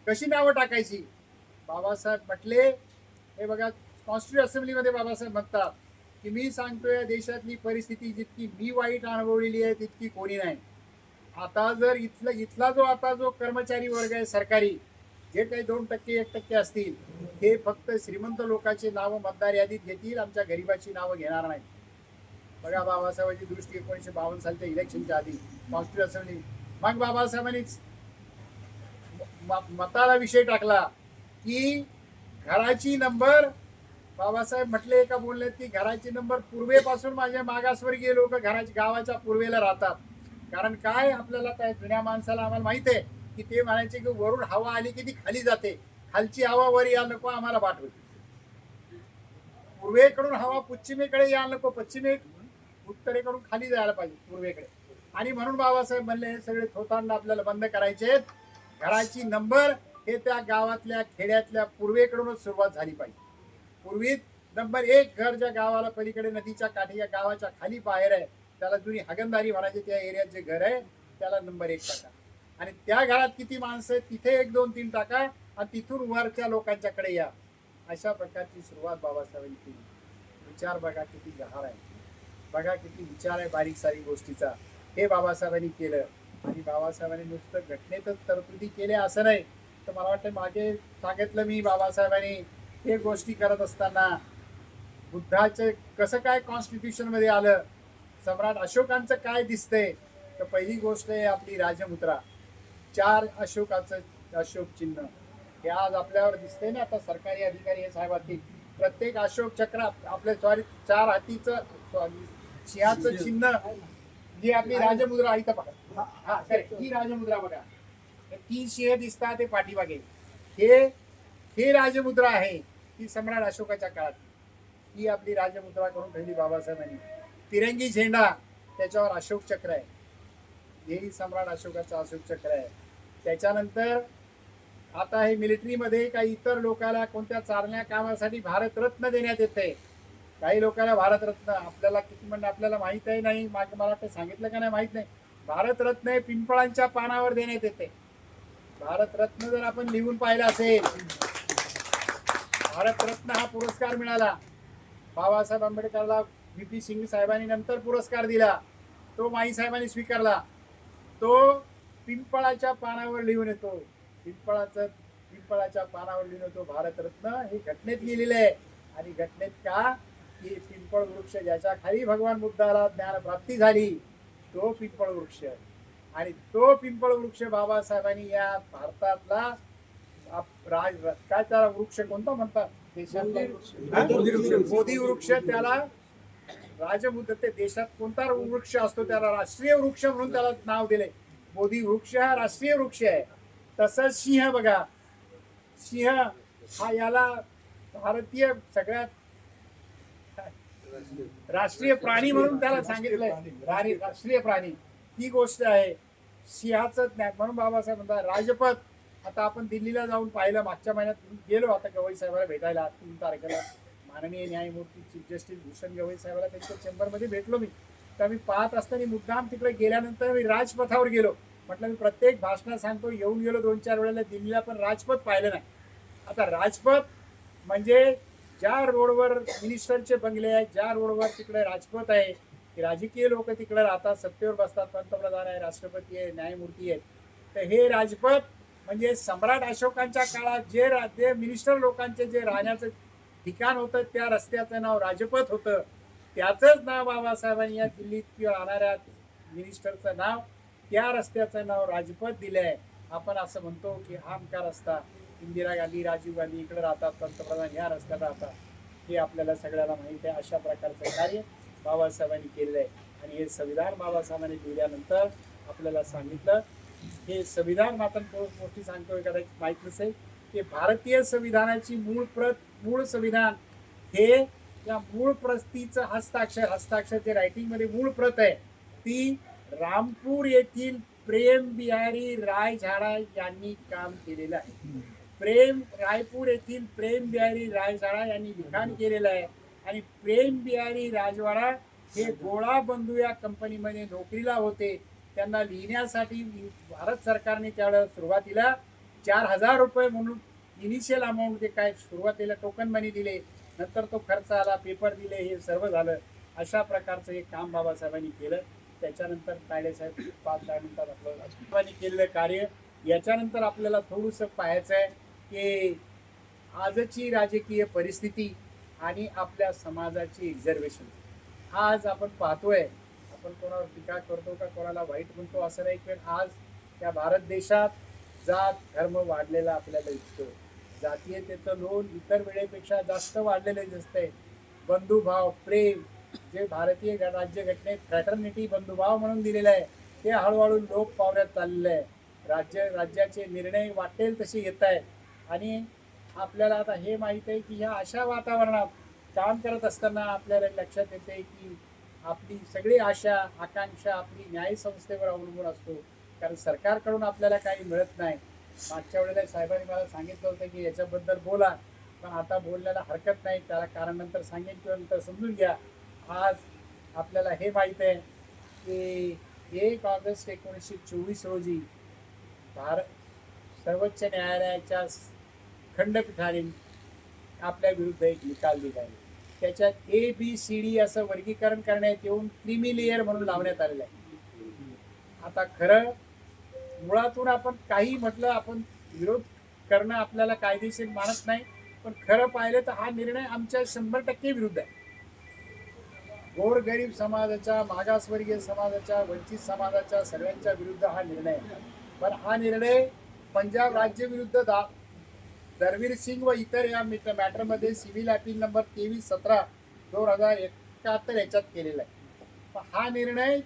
कशी नावं टाकायची. बाबासाहेब म्हटले, हे बघा कॉन्स्टिट्यूशन असेंब्लीमध्ये बाबासाहेब म्हणतात की मी सांगतोय देशातली परिस्थिती जितकी मी वाईट अनुभवलेली आहे तितकी कोणी नाही. आता जर इथला जो कर्मचारी वर्ग आहे सरकारी, जे काही 2%, 1% असतील, हे फक्त श्रीमंत लोकांची नावं मतदार यादीत घेतील, आमच्या गरिबाची नावं घेणार नाही. बघा बाबासाहेबांची दृष्टी 1952 सालच्या इलेक्शनच्या आधी कॉन्स्टिट्यूशन असेंब्ली. मग बाबासाहेबांनी मताला विषय टाकला की घराची नंबर. बाबासाहेब म्हटले का बोलले की घराची नंबर पूर्वेपासून माझे मागासवर्गीय लोक गावाच्या पूर्वेला राहतात. कारण काय, आपल्याला काय जुन्या माणसाला आम्हाला माहित आहे की ते म्हणायचे की वरून हवा आली की ती खाली जाते, खालची हवा वर या नको आम्हाला पाठवली. पूर्वेकडून हवा पश्चिमेकडे यायला नको, उत्तरेकडून खाली जायला पाहिजे पूर्वेकडे. आणि म्हणून बाबासाहेब म्हणले हे सगळे थोतांड आपल्याला बंद करायचे. घराची नंबर हे त्या गावातल्या खेड्यातल्या पूर्वेकडूनच सुरुवात झाली पाहिजे. पूर्वीत नंबर 1 घर ज्या गावाला पलीकडे नदीच्या काठी या गावाच्या खाली बाहेर आहे त्याला जुनी हगनदारी म्हणायचे, त्या एरियात जे घर आहे त्याला नंबर 1 टाका. आणि त्या घरात किती माणसं आहेत तिथे 1, 2, 3 टाका आणि तिथून वरच्या लोकांच्याकडे या. अशा प्रकारची सुरुवात बाबासाहेबांनी केली. विचार बघा किती गहार आहे, बघा किती विचार आहे बारीक सारीक गोष्टीचा. हे बाबासाहेबांनी केलं. आणि बाबासाहेबांनी नुसतं घटनेतच तरतुदी केल्या असं नाही, तर मला वाटतं मागे सांगितलं मी, बाबासाहेबांनी हे गोष्टी करत असताना बुद्धाचं कसं काय कॉन्स्टिट्यूशन मध्ये आलं, सम्राट अशोकांचं काय दिसतंय. तर पहिली गोष्ट आहे आपली राजमुद्रा, 4 अशोकाचं अशोक चिन्ह हे आज आपल्यावर दिसतंय ना. आता सरकारी अधिकारी हे साहेब असतील, प्रत्येक अशोक चक्र आपल्या 4 हातीचं सिंहाचं चिन्ह, ही आपली राजमुद्रा इथं बघा. हा ही राजमुद्रा बघा, 3 सिंह दिसतात ते पाठीमागे. हे राजमुद्रा आहे, ही सम्राट अशोकाच्या काळात ही आपली राजमुद्रा करून ठेवली बाबासाहेबांनी. तिरंगी झेंडा त्याच्यावर अशोक चक्र आहे, हेही सम्राट अशोकाचं अशोक चक्र आहे. त्याच्यानंतर आता हे मिलिटरीमध्ये काही इतर लोकांना कोणत्या चालण्या कामासाठी भारतरत्न देण्यात येते. काही लोकांना भारतरत्न आपल्याला किती म्हणजे आपल्याला माहित आहे नाही, मला वाटतं सांगितलं का नाही माहित नाही. भारतरत्न हे पिंपळांच्या पानावर देण्यात येते. भारतरत्न जर आपण लिहून पाहिलं असेल भारतरत्न हा पुरस्कार मिळाला. बाबासाहेब आंबेडकरला VP सिंग साहेबांनी नंतर पुरस्कार दिला, तो माई साहेबांनी स्वीकारला. तो पिंपळाच्या पानावर लिहून येतो, पिंपळाच्या पानावर लिहून येतो भारतरत्न. हे घटनेत लिहिलेलं आहे. आणि घटनेत का की पिंपळ वृक्ष ज्याच्या खाली भगवान बुद्धाला ज्ञानप्राप्ती झाली तो पिंपळ वृक्ष. आणि तो पिंपळ वृक्ष बाबासाहेबांनी या भारतातला काय त्याला वृक्ष कोणता म्हणतात देशातला बोधी वृक्ष, त्याला राजमुद्रा, ते देशात कोणता वृक्ष असतो त्याला राष्ट्रीय वृक्ष म्हणून त्याला नाव दिले. बोधी वृक्ष हा राष्ट्रीय वृक्ष आहे. तसंच सिंह बघा, सिंह हा याला भारतीय सगळ्यात राष्ट्रीय प्राणी म्हणून त्याला सांगितलंय. राष्ट्रीय प्राणी ही गोष्ट आहे. सिंहाचं ज्ञान म्हणून बाबासाहेब म्हणतात राजपथ. आता आपण दिल्लीला जाऊन पाहिलं, मागच्या महिन्यात गेलो आता गवई साहेबाला भेटायला 3 तारखेला. माननीय न्यायमूर्ती चीफ जस्टिस भूषण गवई साहेबाला त्यांच्या चेंबरमध्ये भेटलो मी. तर मी पाहत असताना मुद्दाम तिकडे गेल्यानंतर मी राजपथावर गेलो. म्हटलं मी प्रत्येक भाषणात सांगतो, येऊन गेलो 2-4 वेळेला दिल्लीला, पण राजपथ पाहिलं नाही. आता राजपथ म्हणजे ज्या रोडवर मिनिस्टरचे बंगले आहेत, ज्या रोडवर तिकडे राजपथ आहे, राजकीय लोक तिकडे राहतात, सत्तेवर बसतात, पंतप्रधान आहे, राष्ट्रपती आहे, न्यायमूर्ती आहेत. तर हे राजपथ म्हणजे सम्राट अशोकांच्या काळात जे मिनिस्टर लोकांचे जे राहण्याचं ठिकाण होतं त्या रस्त्याचं नाव राजपथ होतं. त्याचंच नाव बाबासाहेबांनी या दिल्लीत राहणाऱ्या मिनिस्टरचं नाव, त्या रस्त्याचं नाव राजपथ दिलं आहे. आपण असं म्हणतो की हा आमका रस्ता, इंदिरा गांधी, राजीव गांधी इकडे राहतात, पंतप्रधान या रस्त्यात राहतात. हे आपल्याला सगळ्याला माहिती आहे. अशा प्रकारचं कार्य बाबासाहेबांनी केलेलं आहे. आणि हे संविधान बाबासाहेबांनी लिहिल्यानंतर आपल्याला सांगितलं, हे संविधान आपण गोष्टी सांगतोय कदाचित माहीत नसेल की भारतीय संविधानाची मूळ संविधान हे या मूळ प्रतीचं हस्ताक्षर जे रायटिंग मध्ये मूळ प्रत आहे ती रामपूर येथील प्रेम बिहारी राय झाडा यांनी काम केलेलं आहे. रायपूर येथील प्रेम बिहारी राय झाडा यांनी लिखाण केलेलं आहे. आणि प्रेम बिहारी राजवाडा हे गोळा बंधू या कंपनीमध्ये नोकरीला होते. त्यांना लिहिण्यासाठी भारत सरकारने त्यावेळेला सुरुवातीला 4,000 रुपये म्हणून इनिशियल अमाऊंट जे काय सुरुवातीला टोकन मनी दिले, नंतर तो खर्च आला, पेपर दिले, हे सर्व झालं. अशा प्रकारचं एक काम बाबासाहेबांनी केलं. त्याच्यानंतर तायडे साहेब 5-10 मिनिटात आपलं बाबासाहेबांनी केलेलं कार्य. याच्यानंतर आपल्याला थोडंसं पाहायचं आहे की आजची राजकीय परिस्थिती आणि आपल्या समाजाची एक्झर्वेशन. आज आपण पाहतोय, आपण कोणावर टीका करतो का कोणाला वाईट म्हणतो असं नाही, पण आज या भारत देशात जात धर्म वाढलेला आपल्याला दिसतो. जातीयतेचं लोन इतर वेळेपेक्षा जास्त वाढलेले दिसतंय. बंधुभाव, प्रेम जे भारतीय राज्यघटनेत फ्रॅटर्निटी बंधुभाव म्हणून दिलेलं आहे ते हळूहळू लोप पावण्यात चाललेलं आहे. राज्याचे निर्णय वाटेल तसे येत आहेत. आणि आपल्याला आता हे माहीत आहे की ह्या अशा वातावरणात काम करत असताना आपल्याला लक्षात येते की आपली सगळी आशा आकांक्षा आपली न्यायसंस्थेवर अवलंबून असतो. कारण सरकारकडून आपल्याला काही मिळत नाही. मागच्या वेळेला साहेबांनी मला सांगितलं होतं की याच्याबद्दल बोला, पण आता बोलण्याला हरकत नाही, त्याला कारण नंतर सांगेन किंवा नंतर समजून घ्या. आज आपल्याला हे माहीत आहे की 1 ऑगस्ट 1924 रोजी सर्वोच्च न्यायालयाच्या खंडपीठाने आपल्या विरुद्ध एक निकाल दिला आहे. त्याच्यात ABCD असं वर्गीकरण करण्यात येऊन क्रीमी लेअर म्हणून लावण्यात आलेलं आहे. आता खरं मुळातून आपण काही म्हटलं, आपण विरोध करणं आपल्याला कायदेशीर मानत नाही, पण खरं पाहिलं तर हा निर्णय आमच्या 100% विरुद्ध आहे. गोरगरीब समाजाच्या, मागासवर्गीय समाजाच्या, वंचित समाजाच्या सगळ्यांच्या विरुद्ध हा निर्णय आहे. पण हा निर्णय पंजाब राज्य विरुद्ध दरवीर सिंग व इतर या मॅटरमध्ये सिव्हिल अपील नंबर 23/17/2071 याच्यात केलेला आहे. हा निर्णय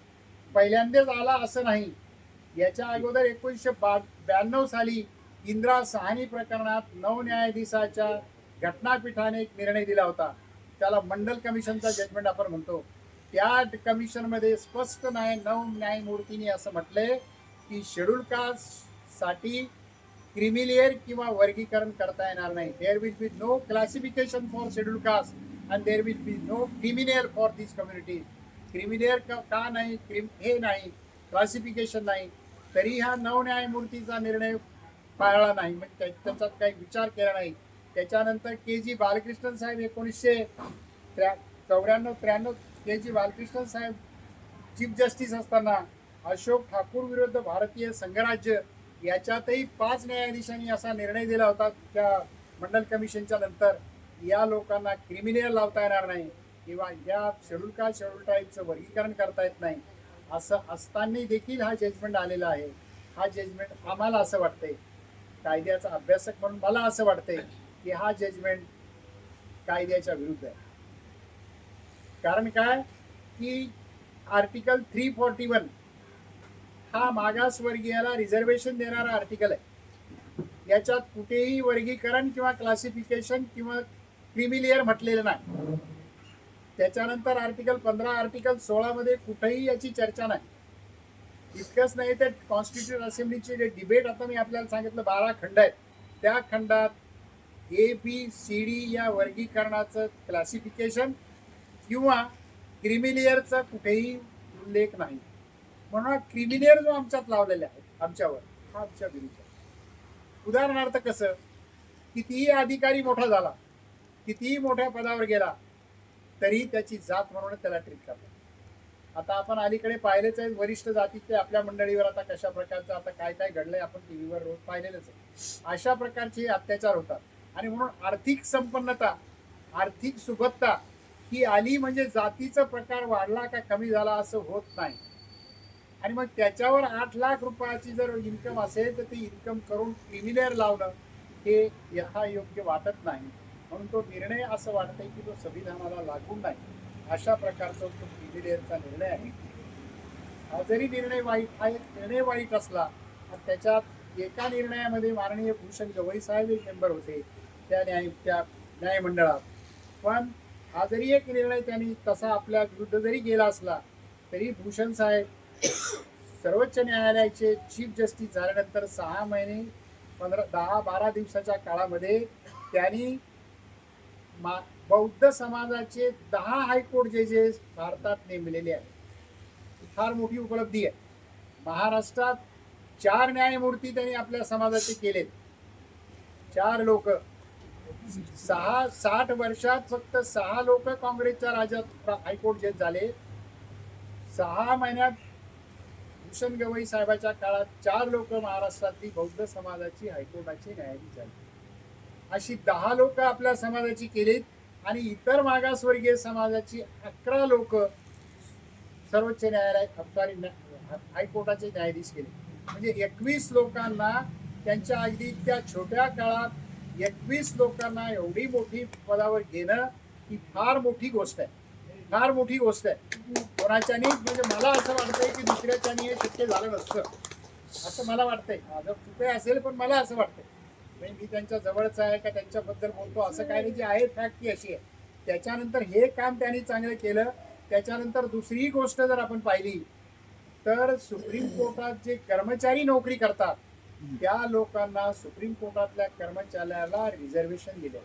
पहिल्यांदाच आला असं नाही. याच्या अगोदर 1992 साली इंदिरा साहनी प्रकरणात 9 न्यायाधीशाच्या घटनापीठाने एक निर्णय दिला होता. त्याला मंडल कमिशनचा जजमेंट आपण म्हणतो. त्या कमिशनमध्ये स्पष्ट 9 न्यायमूर्तींनी असं म्हटलंय की शेड्यूल कास्ट साठी क्रिमिलेअर किंवा वर्गीकरण करता येणार नाही. There will be no classification for schedule caste and there will be no creamy layer for this community. Creamy layer का नाही, हे नाही, क्लासिफिकेशन नाही. तरी हा 9 न्यायमूर्तीचा निर्णय पाळला नाही, म्हणजे त्याच्यात काही विचार केला नाही. त्याच्यानंतर के जी बालकृष्णन साहेब 1994-93 के जी बालकृष्णन साहेब चीफ जस्टिस असताना अशोक ठाकूर विरुद्ध भारतीय संघराज्य याच्यातही 5 न्यायाधीशांनी असा निर्णय दिला होता त्या मंडल कमिशनच्या नंतर, या लोकांना क्रिमिनल लावता येणार नाही किंवा या शेड्यूल कास्ट शेड्यूल ट्राईबचं वर्गीकरण करता येत नाही, असं असताना देखील हा जजमेंट आलेला आहे. हा जजमेंट आम्हाला असं वाटतंय, कायद्याचा अभ्यासक म्हणून मला असं वाटतंय की हा जजमेंट कायद्याच्या विरुद्ध आहे. कारण काय की आर्टिकल 341 हा मागासवर्गीयाला रिझर्वेशन देणारा आर्टिकल आहे. याच्यात कुठेही वर्गीकरण किंवा क्लासिफिकेशन किंवा क्रिमिलेअर म्हटलेलं नाही. त्याच्यानंतर आर्टिकल 15 आर्टिकल 16 मध्ये कुठेही याची चर्चा नाही. इतकंच नाही तर कॉन्स्टिट्यूशन असेंब्लीचे जे डिबेट आता मी आपल्याला सांगितलं 12 खंड आहेत, त्या खंडात ABCD या वर्गीकरणाचं क्लासिफिकेशन किंवा क्रिमिलेअरचा कुठेही उल्लेख नाही. म्हणून क्रिमिलेअर जो आमच्यात लावलेला आहे आमच्यावर, हा आमच्या विरुद्ध आहे. उदाहरणार्थ कसं, कितीही अधिकारी मोठा झाला, कितीही मोठ्या पदावर गेला, तरी त्याची जात म्हणून त्याला ट्रीट करतात. आता आपण अलीकडे पाहिलेच आहे वरिष्ठ जातीचे आपल्या मंडळीवर आता कशा प्रकारचं आता काय काय घडलंय आपण टीव्हीवर रोज पाहिलेलंच आहे. अशा प्रकारचे अत्याचार होतात. आणि म्हणून आर्थिक संपन्नता, आर्थिक सुबत्ता ही आली म्हणजे जातीचा प्रकार वाढला का कमी झाला असं होत नाही. आणि मग त्याच्यावर 8 लाख रुपयाची जर इन्कम असेल तर ते इन्कम करून क्रिमिलेअर लावणं हे यथायोग्य वाटत नाही. म्हणून तो निर्णय असं वाटतंय की तो संविधानाला लागू नाही, अशा प्रकारचा तो क्रिमिलेअरचा निर्णय आहे. हा जरी निर्णय वाईट असला, त्याच्यात एका निर्णयामध्ये माननीय भूषण गवई साहेब एक मेंबर होते त्या न्यायमंडळात. पण हा जरी एक निर्णय त्यांनी तसा आपल्या विरुद्ध जरी गेला असला तरी भूषण साहेब सर्वोच्च न्यायालयाचे चीफ जस्टिस झाल्यानंतर 6 महिने 10-12 दिवसाच्या काळामध्ये त्यांनी बौद्ध समाजाचे 10 हायकोर्ट जजेस भारतात नेमलेले आहेत. फार मोठी उपलब्धी आहे. महाराष्ट्रात 4 न्यायमूर्ती त्यांनी आपल्या समाजाचे केलेत. 4 लोक 60 वर्षात फक्त 6 लोक काँग्रेसच्या राज्यात हायकोर्ट जज झाले. 6 महिन्यात भूषण गवई साहेबाच्या काळात 4 लोक महाराष्ट्रातली बौद्ध समाजाची हायकोर्टाचे न्यायाधीश झाले. अशी 10 लोक आपल्या समाजाची केलीत आणि इतर मागासवर्गीय समाजाची 11 लोक सर्वोच्च हायकोर्टाचे न्यायाधीश केले. म्हणजे 21 लोकांना त्यांच्या अगदी त्या छोट्या काळात 21 लोकांना एवढी मोठी पदावर घेणं ही फार मोठी गोष्ट आहे. फार मोठी गोष्ट आहे. कोणाच्यानी म्हणजे मला असं वाटतंय की दुसऱ्याच्यानी हे शक्य झालं नसतं असं मला वाटतंय. माझं चुके असेल पण मला असं वाटतंय. म्हणजे मी त्यांच्या जवळचा आहे का त्यांच्याबद्दल बोलतो असं काय नाही. जी आहे फॅक्ट ती अशी आहे. त्याच्यानंतर हे काम त्यांनी चांगलं केलं. त्याच्यानंतर दुसरी गोष्ट जर आपण पाहिली तर सुप्रीम कोर्टात जे कर्मचारी नोकरी करतात त्या लोकांना सुप्रीम कोर्टातल्या कर्मचाऱ्याला रिझर्वेशन दिले.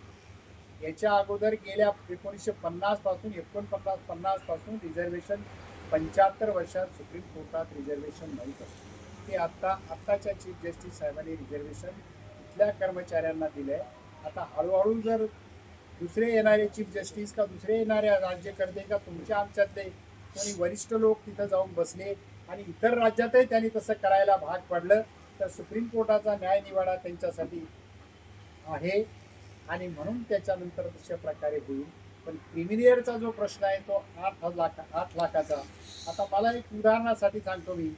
याच्या अगोदर गेल्या 1950 पासून 49-50 पासून रिझर्वेशन 75 वर्षात सुप्रीम कोर्टात रिझर्वेशन नव्हतं. ते आत्ताच्या चीफ जस्टिस साहेबांनी रिझर्वेशन इथल्या कर्मचाऱ्यांना दिलंय. आता हळूहळू जर दुसरे येणारे चीफ जस्टिस का दुसरे येणारे राज्यकर्ते का तुमच्या आमच्यातले कोणी वरिष्ठ लोक तिथं जाऊन बसले आणि इतर राज्यातही त्यांनी तसं करायला भाग पडलं तर सुप्रीम कोर्टाचा न्यायनिवाडा त्यांच्यासाठी आहे. आणि म्हणून त्याच्यानंतर तशा प्रकारे होईल. पण क्रिमिलेअरचा जो प्रश्न आहे तो 8 लाखाचा. आता मला एक उदाहरणासाठी सांगतो मी.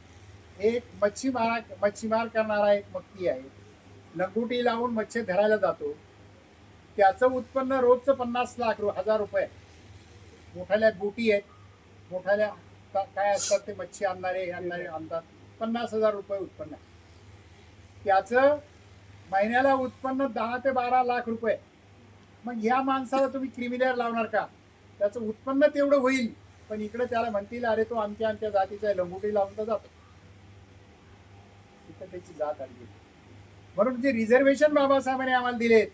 एक मच्छीमार करणारा एक व्यक्ती आहे. लंगोटी लावून मच्छी धरायला जातो. त्याचं उत्पन्न रोजचं 50,00,000 रुपये. मोठ्याल्या बोटी आहेत, मोठ्याल्या काय असतात ते मच्छी आणणारे आणतात. 50,000 रुपये उत्पन्न आहे. त्याचं महिन्याला उत्पन्न 10 ते 12 लाख रुपये. मग ह्या माणसाला तुम्ही क्रिमिलेअर लावणार का? त्याचं उत्पन्न तेवढं होईल पण इकडे त्याला म्हणतील अरे तो आमच्या जातीचा लंगोटी लावून तर जातो. तिथं त्याची जात आली. म्हणून जे रिझर्वेशन बाबासाहेबांनी आम्हाला दिले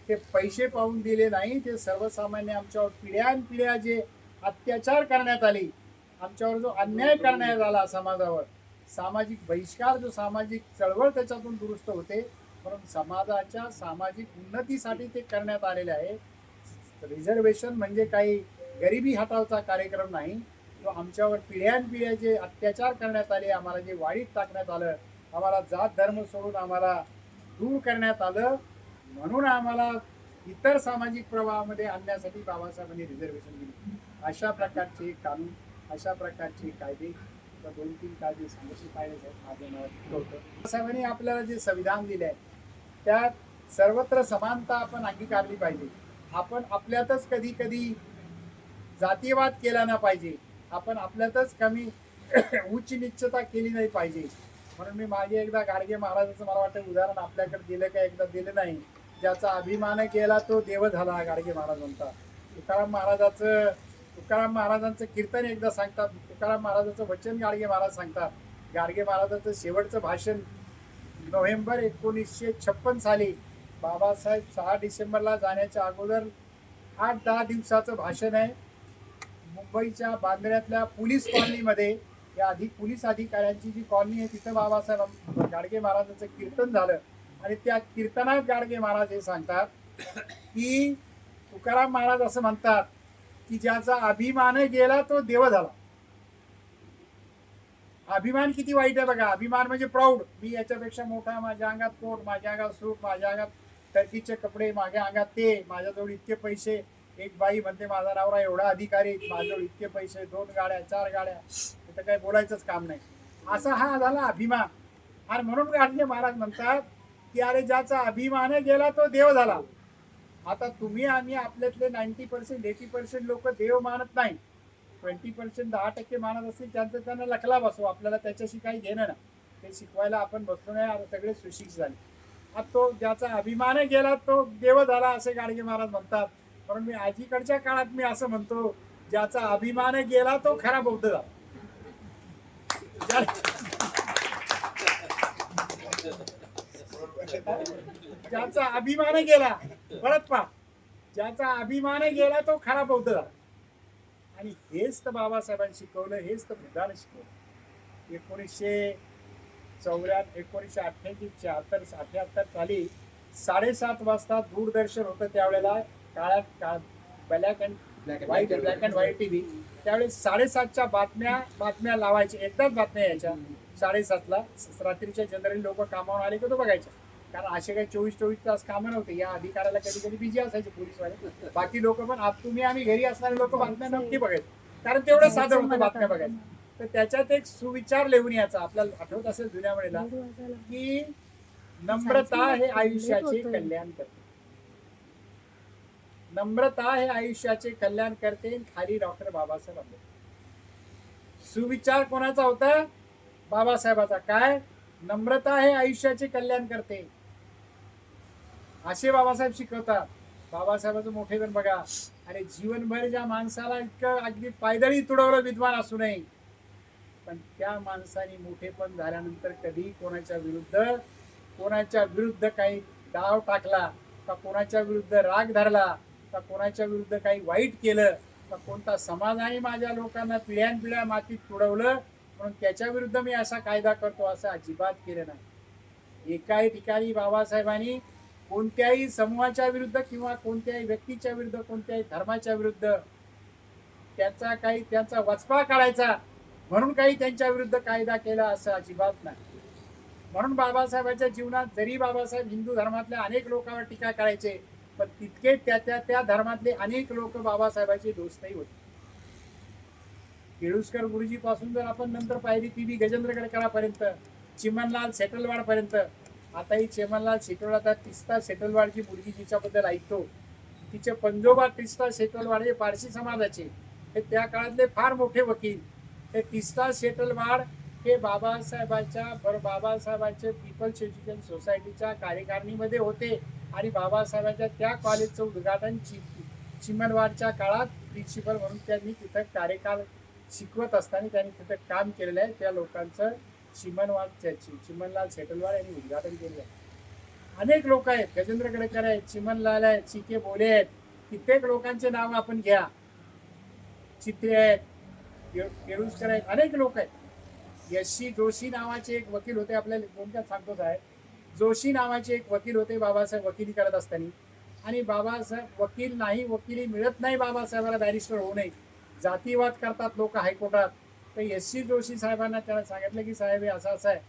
ते पैसे पाहून दिले नाही. ते सर्वसामान्य आमच्यावर पिढ्यानपिढ्या जे अत्याचार करण्यात आले, आमच्यावर जो अन्याय करण्यात आला समाजावर, सामाजिक बहिष्कार, जो सामाजिक चळवळ त्याच्यातून दुरुस्त होते म्हणून समाजाच्या सामाजिक उन्नतीसाठी ते करण्यात आलेले आहे. रिझर्वेशन म्हणजे काही गरिबी हटावचा कार्यक्रम नाही. तो आमच्यावर पिढ्यानपिढ्या जे अत्याचार करण्यात आले, आम्हाला जे वाळीत टाकण्यात आलं, आम्हाला जात धर्म सोडून आम्हाला दूर करण्यात आलं, म्हणून आम्हाला इतर सामाजिक प्रवाहामध्ये आणण्यासाठी बाबासाहेबांनी रिझर्वेशन दिली. अशा प्रकारचे कानून, अशा प्रकारचे कायदे, 2-3 कायदे सांगितले पाहिजे माझ्या मनात होतं. बाबासाहेबांनी आपल्याला जे संविधान दिले आहे त्यात सर्वत्र समानता आपण अंगीकारली पाहिजे. आपण आपल्यातच कधी कधी जातीयवाद केला ना पाहिजे. आपण आपल्यातच कमी उच्च निश्चता केली नाही पाहिजे. म्हणून मी मागे एकदा गाडगे महाराजाचं मला वाटतं उदाहरण आपल्याकडे दिलं का एकदा दिलं नाही. ज्याचा अभिमान केला तो देव झाला, गाडगे महाराज म्हणतात. तुकाराम महाराजांचं कीर्तन एकदा सांगतात, तुकाराम महाराजांचं वचन गाडगे महाराज सांगतात. गाडगे महाराजांचं शेवटचं भाषण नोव्हेंबर 1956 साली बाबासाहेब 6 डिसेंबरला जाण्याच्या अगोदर 8-10 दिवसाचं भाषण आहे. मुंबईच्या बांद्र्यातल्या पोलीस कॉलनीमध्ये, या आधी पोलीस अधिकाऱ्यांची जी कॉलनी आहे तिथं बाबासाहेब गाडगे महाराजांचं कीर्तन झालं. आणि त्या कीर्तनात गाडगे महाराज हे सांगतात की तुकाराम महाराज असं म्हणतात की ज्याचा अभिमान गेला तो देव झाला. अभिमान किती वाईट आहे बघा. अभिमान म्हणजे प्राऊड. मी याच्यापेक्षा मोठा, माझ्या अंगात कोट, माझ्या अंगात सूट, माझ्या अंगात टर्कीचे कपडे, माझ्या अंगात ते, माझ्याजवळ इतके पैसे. एक बाई म्हणते माझा नवरा एवढा अधिकारी, माझ्याजवळ इतके पैसे, 2 गाड्या 4 गाड्या, तिथं काही बोलायचंच काम नाही. असा हा झाला अभिमान. आणि म्हणून गाडगे महाराज म्हणतात की अरे ज्याचा अभिमान गेला तो देव झाला. आता तुम्ही आम्ही आपल्यातले 90% 80% लोक देव मानत नाही. 20% 10% मानत असतील त्यांचं त्यांना लखला बसव. आपल्याला त्याच्याशी काही घेणं ना. ते शिकवायला आपण बसलो नाही. आता सगळे सुशिक्षित झाले. आता तो ज्याचा अभिमान गेला तो देव झाला असे गाडगे महाराज म्हणतात. म्हणून मी आजीकडच्या काळात मी असं म्हणतो, ज्याचा अभिमान गेला तो खरा बौद्ध झाला. ज्याचा अभिमान गेला, परत पहा, ज्याचा अभिमान गेला तो खरा बौद्ध झाला. आणि हेच तर बाबासाहेबांनी शिकवलं, हेच तर बुद्धाने शिकवलं. 1978 साली 7:30 वाजता दूरदर्शन होतं त्यावेळेला, ब्लॅक अँड व्हाईट टीव्ही. त्यावेळेस 7:30च्या बातम्या लावायच्या, एकदाच बातम्या यायच्या 7:30ला. रात्रीच्या जनरली लोक कामावर आले की तो बघायचा. कारण असे काही 24 तास कामं नव्हते. या अधिकाऱ्याला कधी कधी बिझी असायचे पोलीसवाले. बाकी लोक पण तुम्ही आम्ही घरी असणारे लोक बातम्या नक्की बघायचे, कारण तेवढं साधं होतं बातम्या बघायचं. तर त्याच्यात एक सुविचार लिहून याचा. आपल्याला आठवत असेल जुन्या वेळेला की नम्रता हे आयुष्याचे कल्याण करते. नम्रता हे आयुष्याचे कल्याण करते. खाली डॉक्टर बाबासाहेब आंबेडकर. सुविचार कोणाचा होता? बाबासाहेबाचा. काय? नम्रता हे आयुष्याचे कल्याण करते, असे बाबासाहेब शिकवतात. बाबासाहेबांचं मोठेपण बघा. आणि जीवनभर ज्या माणसाला इतकं अगदी पायदळी तुडवलं विद्वान असू नये, पण त्या माणसाने मोठेपण झाल्यानंतर कधी कोणाच्या विरुद्ध काही डाव टाकला का, कोणाच्या विरुद्ध राग धरला का, कोणाच्या विरुद्ध काही वाईट केलं का, कोणता समाजाने माझ्या लोकांना पिढ्यानपिढ्या मातीत तुडवलं म्हणून त्याच्या विरुद्ध मी असा कायदा करतो असं अजिबात केलं नाही. एकाही ठिकाणी बाबासाहेबांनी कोणत्याही समूहाच्या विरुद्ध किंवा कोणत्याही व्यक्तीच्या विरुद्ध, कोणत्याही धर्माच्या विरुद्ध त्यांचा वचपा काढायचा म्हणून काही त्यांच्या विरुद्ध कायदा केला असं अजिबात नाही. म्हणून बाबासाहेबांच्या जीवनात जरी बाबासाहेब हिंदू धर्मातल्या अनेक लोकांवर टीका करायचे, पण तितके त्या धर्मातले अनेक लोक बाबासाहेबांचे दोस्तही होते. केळुसकर गुरुजी पासून जर आपण नंतर पाहिली ती गजेंद्र गडकरांपर्यंत, चिमनलाल सेटलवाड पर्यंत. आताही चिमनलाल सेटलवाड, तिस्ता सेटलवाडची मुलगी जिच्याबद्दल ऐकतो, तिचे पंजोबा तिस्ता सेटलवाड हे पारसी समाजाचे, हे त्या काळातले फार मोठे वकील. हे तिस्ता सेटलवाड हे बाबासाहेबांच्या पीपल्स एज्युकेशन सोसायटीच्या कार्यकारिणीमध्ये होते. आणि बाबासाहेबांच्या त्या कॉलेजचं उद्घाटन चिमनवाडच्या काळात प्रिन्सिपल म्हणून त्यांनी तिथं कार्यकाल शिकवत असताना त्यांनी तिथं काम केलेलं आहे. त्या लोकांचं चिमनलाल सेटलवाड यांनी उद्घाटन केलेलं आहे. अनेक लोक आहेत, गजेंद्र गडकर आहेत, चिमनलाल आहेत, चिके बोले आहेत, कित्येक लोकांचे नाव आपण घ्या, चित्रे आहेत, केळुसकर आहेत, अनेक लोक आहेत. यशी जोशी नावाचे एक वकील होते, आपल्याला कोणत्या सांगतोच आहे, जोशी नावाचे एक वकील होते, बाबासाहेब वकिली करत असताना, आणि बाबासाहेब वकील नाही, वकिली मिळत नाही बाबासाहेबाला बॅरिस्टर होऊ नये, जातीवाद करतात लोक हायकोर्टात. तर एस.सी. जोशी साहेबांना त्याला सांगितलं की साहेब हे असं असं आहे.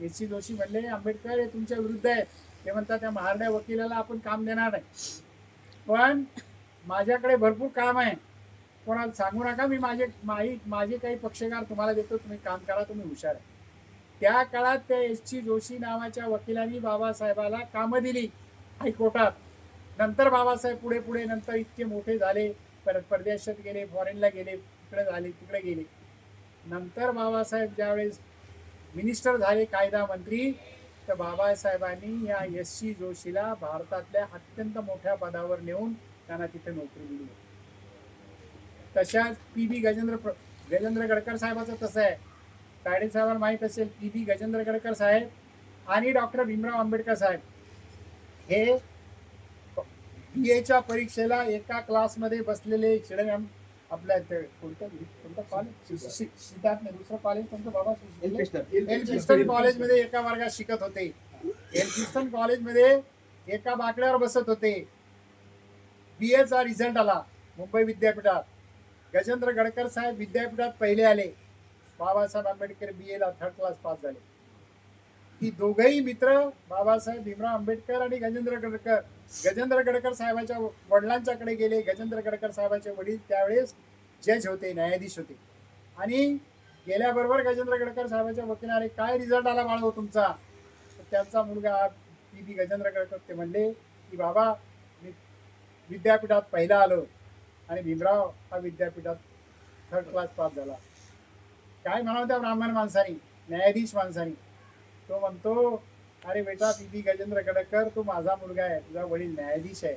एस.सी. जोशी म्हणले आंबेडकर हे तुमच्या विरुद्ध आहे. ते म्हणतात त्या महारड्या वकिलाला आपण काम देणार नाही, पण माझ्याकडे भरपूर काम आहे, कोणाला सांगू नका, मी माझे काही पक्षकार तुम्हाला देतो, तुम्ही काम करा, तुम्ही हुशार आहे. त्या काळात त्या एस.सी. जोशी नावाच्या वकिलांनी बाबासाहेबाला कामं दिली हायकोर्टात. नंतर बाबासाहेब पुढे पुढे नंतर इतके मोठे झाले, परत परदेशात गेले, फॉरेनला गेले, तिकडे झाले, तिकडे गेले. नंतर बाबासाहेब ज्यावेळेस मिनिस्टर झाले, कायदा मंत्री, तर बाबासाहेबांनी या एस.सी. जोशीला भारतातल्या अत्यंत मोठ्या पदावर नेऊन त्यांना तिथे नोकरी दिली. तशाच पी.बी. गजेंद्र गडकर साहेबाचं तसं आहे. तायडे साहेबांना माहीत असेल, पी.बी. गजेंद्र गडकर साहेब आणि डॉक्टर भीमराव आंबेडकर साहेब हे BA परीक्षेला एका क्लासमध्ये बसलेले. आपल्या कोणतं कॉलेज, सिद्धार्थ नाही, दुसरं कॉलेज कोणतं बाबा, एल्फिस्टन कॉलेजमध्ये एका वर्गात शिकत होते. एल्फिस्टन कॉलेजमध्ये एका बाकड्यावर बसत होते. BA रिझल्ट आला मुंबई विद्यापीठात. गजेंद्र गडकर साहेब विद्यापीठात पहिले आले, Babasaheb Ambedkar BA third class pass झाले. ही दोघंही मित्र बाबासाहेब भीमराव आंबेडकर आणि गजेंद्र गडकर साहेबांच्या वडिलांच्याकडे गेले. गजेंद्र गडकर साहेबांचे वडील त्यावेळेस जज होते, न्यायाधीश होते, आणि गेल्याबरोबर गजेंद्र गडकर साहेबांच्या वकिलाने काय रिझल्ट आला बाळा तुमचा, तर त्यांचा मुलगा पी.बी. गजेंद्र गडकर ते म्हणले की बाबा मी विद्यापीठात पहिला आलो आणि भीमराव हा विद्यापीठात थर्ड क्लास पास झाला. काय म्हणावं त्या ब्राह्मण माणसानी, न्यायाधीश माणसानी. तो म्हणतो अरे बेटा पी.बी. गजेंद्र गडकर, तो माझा मुलगा आहे, तुझा वडील न्यायाधीश आहे,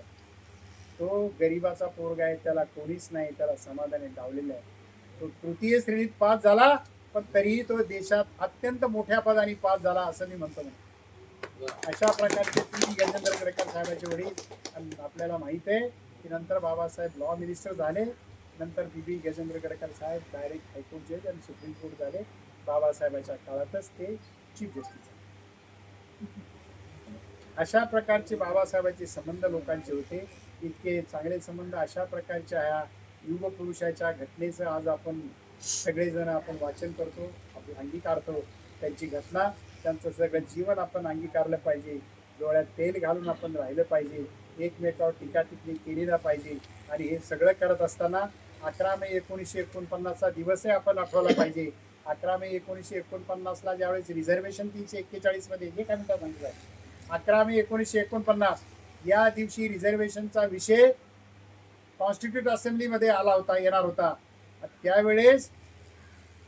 तो गरिबाचा पोरगा आहे, त्याला कोणीच नाही, त्याला समाधाने डावलेलं आहे. तो तृतीय श्रेणीत पास झाला, पण तरीही तो देशात अत्यंत मोठ्या पदाने पास झाला असं मी म्हणतो. अशा प्रकारचे पी.बी. गजेंद्र गडकर साहेबांचे वडील आपल्याला माहित आहे की नंतर बाबासाहेब लॉ मिनिस्टर झाले. नंतर पी.बी. गजेंद्र गडकर साहेब डायरेक्ट हायकोर्ट जज आणि सुप्रीम कोर्ट झाले. बाबासाहेबांच्या काळातच ते चीफ जस्टिस. अशा प्रकारचे बाबासाहेबांचे संबंध लोकांचे होते, इतके चांगले संबंध. अशा प्रकारच्या ह्या युग पुरुषाच्या घटनेचं आज आपण सगळेजण आपण वाचन करतो, आपण अंगीकारतो. त्यांची घटना, त्यांचं सगळं जीवन आपण अंगीकारलं पाहिजे. डोळ्यात तेल घालून आपण राहिलं पाहिजे, एकमेकावर टीका टिप्पणी केली ना पाहिजे. आणि हे सगळं करत असताना 11 मे 1949 दिवसही आपण आठवला पाहिजे. 11 मे 1949 ज्यावेळेस रिझर्वेशन 341 मध्ये, हे काय म्हणतात सांगितलं, 11 मे 1949 या दिवशी रिझर्वेशनचा विषय कॉन्स्टिट्यूट असेंब्लीमध्ये आला होता, येणार होता. त्यावेळेस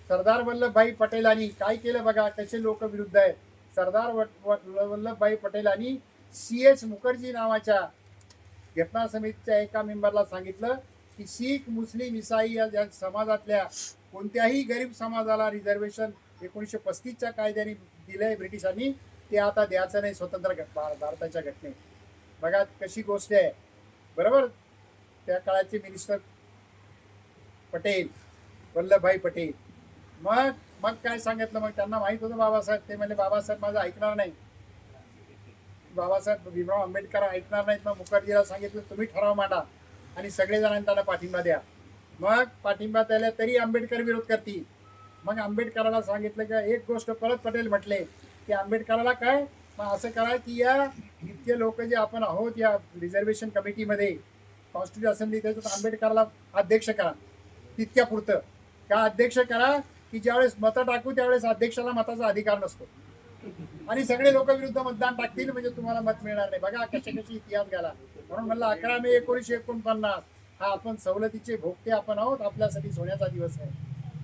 सरदार वल्लभभाई पटेलांनी काय केलं बघा, कसे लोक विरुद्ध आहेत. सरदार वल्लभभाई पटेलांनी C.H. मुखर्जी नावाच्या घटना समितीच्या एका मेंबरला सांगितलं की शीख, मुस्लिम, इसाई या समाजातल्या कोणत्याही गरीब समाजाला रिझर्वेशन 1935च्या कायद्याने दिलंय ब्रिटिशांनी, ते आता द्यायचं नाही स्वतंत्र भारताच्या घटनेत. बघा कशी गोष्ट आहे, बरोबर. त्या काळाचे मिनिस्टर पटेल, वल्लभभाई पटेल. मग काय सांगितलं, मग त्यांना माहित होतं बाबासाहेब, ते म्हणले बाबासाहेब माझं ऐकणार नाही, बाबासाहेब भीमराव आंबेडकर ऐकणार नाहीत. मग मुखर्जीला सांगितलं तुम्ही ठराव मांडा आणि सगळेजणांनी त्यांना पाठिंबा द्या. मग पाठिंबा द्यायला तरी आंबेडकर विरोध करतील. मग आंबेडकरांना सांगितलं की एक गोष्ट परत पटेल म्हटले की आंबेडकरांना काय, मग असं करा की या इतके लोक जे आपण आहोत या रिझर्वेशन कमिटीमध्ये कॉन्स्टिट्यूट असेंब्ली, त्याच्यात आंबेडकरांना अध्यक्ष करा. तितक्या पुरतं का अध्यक्ष करा की ज्यावेळेस मतं टाकू त्यावेळेस अध्यक्षाला मताचा अधिकार नसतो आणि सगळे लोक विरुद्ध मतदान टाकतील, म्हणजे तुम्हाला मत मिळणार नाही. बघा कशी इतिहास गेला. म्हणून म्हणलं 11 मे 1949 हा आपण सवलतीचे भोगते आपण आहोत, आपल्यासाठी सोन्याचा दिवस आहे.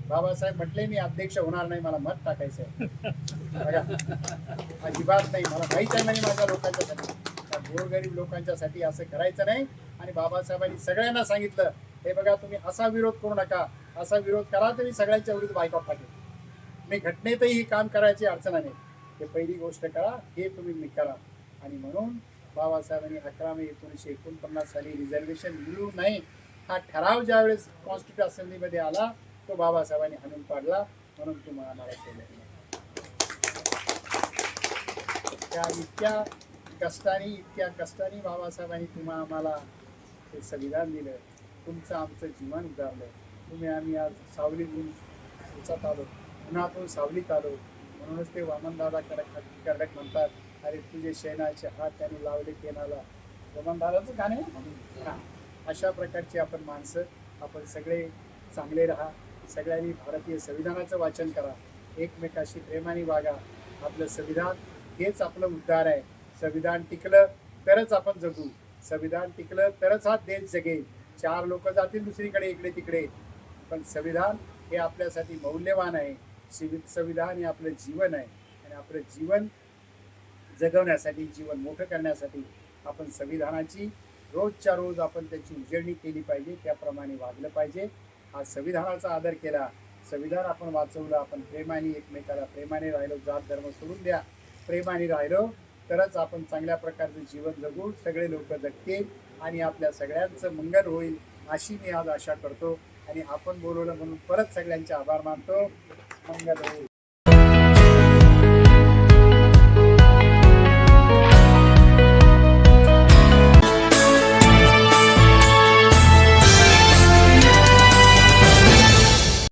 बाबासाहेब म्हटले मी अध्यक्ष होणार नाही, मला मत टाकायचं आहे. बघा अजिबात नाही, मला माहीत आहे म्हणजे माझ्या लोकांच्यासाठी, गोरगरीब लोकांच्यासाठी असं करायचं नाही. आणि बाबासाहेबांनी सगळ्यांना सांगितलं हे बघा तुम्ही असा विरोध करू नका, असा विरोध करा तरी सगळ्यांच्या विरुद्ध बायकॉट टाकेल. मी घटनेतही ही काम करायची अडचण नाही, ते पहिली गोष्ट करा, हे तुम्ही करा. आणि म्हणून बाबासाहेबांनी 11 मे 1949 साली रिझर्वेशन मिळू नये हा ठराव ज्यावेळेस कॉन्स्टिट्यूट असेंब्लीमध्ये आला तो बाबासाहेबांनी हाणून पाडला. म्हणून तुम्हाला मला केलं. त्या इतक्या कष्टाने बाबासाहेबांनी तुम्हा आम्हाला हे संविधान दिलं, तुमचं आमचं जीवन उजाळलं, आम्ही आज सावलीतून उंचात आलो, उन्हातून सावलीत आलो. म्हणूनच ते वामनदादा कडक म्हणतात, अरे तुझे शेणाचे हात त्याने लावले केनाला. वामनदादाचं गाणं आहे ना? हां. अशा प्रकारची आपण माणसं, आपण सगळे चांगले राहा. सगळ्यांनी भारतीय संविधानाचं वाचन करा, एकमेकाशी प्रेमाने वागा. आपलं संविधान हेच आपलं उद्धार आहे. संविधान टिकलं तरच आपण जगू, संविधान टिकलं तरच हा देश जगेल. 4 लोक जातील दुसरीकडे इकडे तिकडे, पण संविधान हे आपल्यासाठी मौल्यवान आहे. संविधान हे आपलं जीवन आहे आणि आपलं जीवन जगवण्यासाठी, जीवन मोठं करण्यासाठी आपण संविधानाची रोजच्या रोज आपण त्याची उजळणी केली पाहिजे, त्याप्रमाणे वागलं पाहिजे. हा संविधानाचा आदर केला, संविधान आपण वाचवलं, आपण प्रेमाने एकमेकाला प्रेमाने राहिलो, जात धर्म सोडून द्या, प्रेमाने राहिलो तरच आपण चांगल्या प्रकारचं जीवन जगू, सगळे लोक जगतील आणि आपल्या सगळ्यांचं मंगल होईल अशी मी आज आशा करतो. आणि आपण बोलवलं म्हणून परत सगळ्यांचे आभार मानतो. मंगल होईल.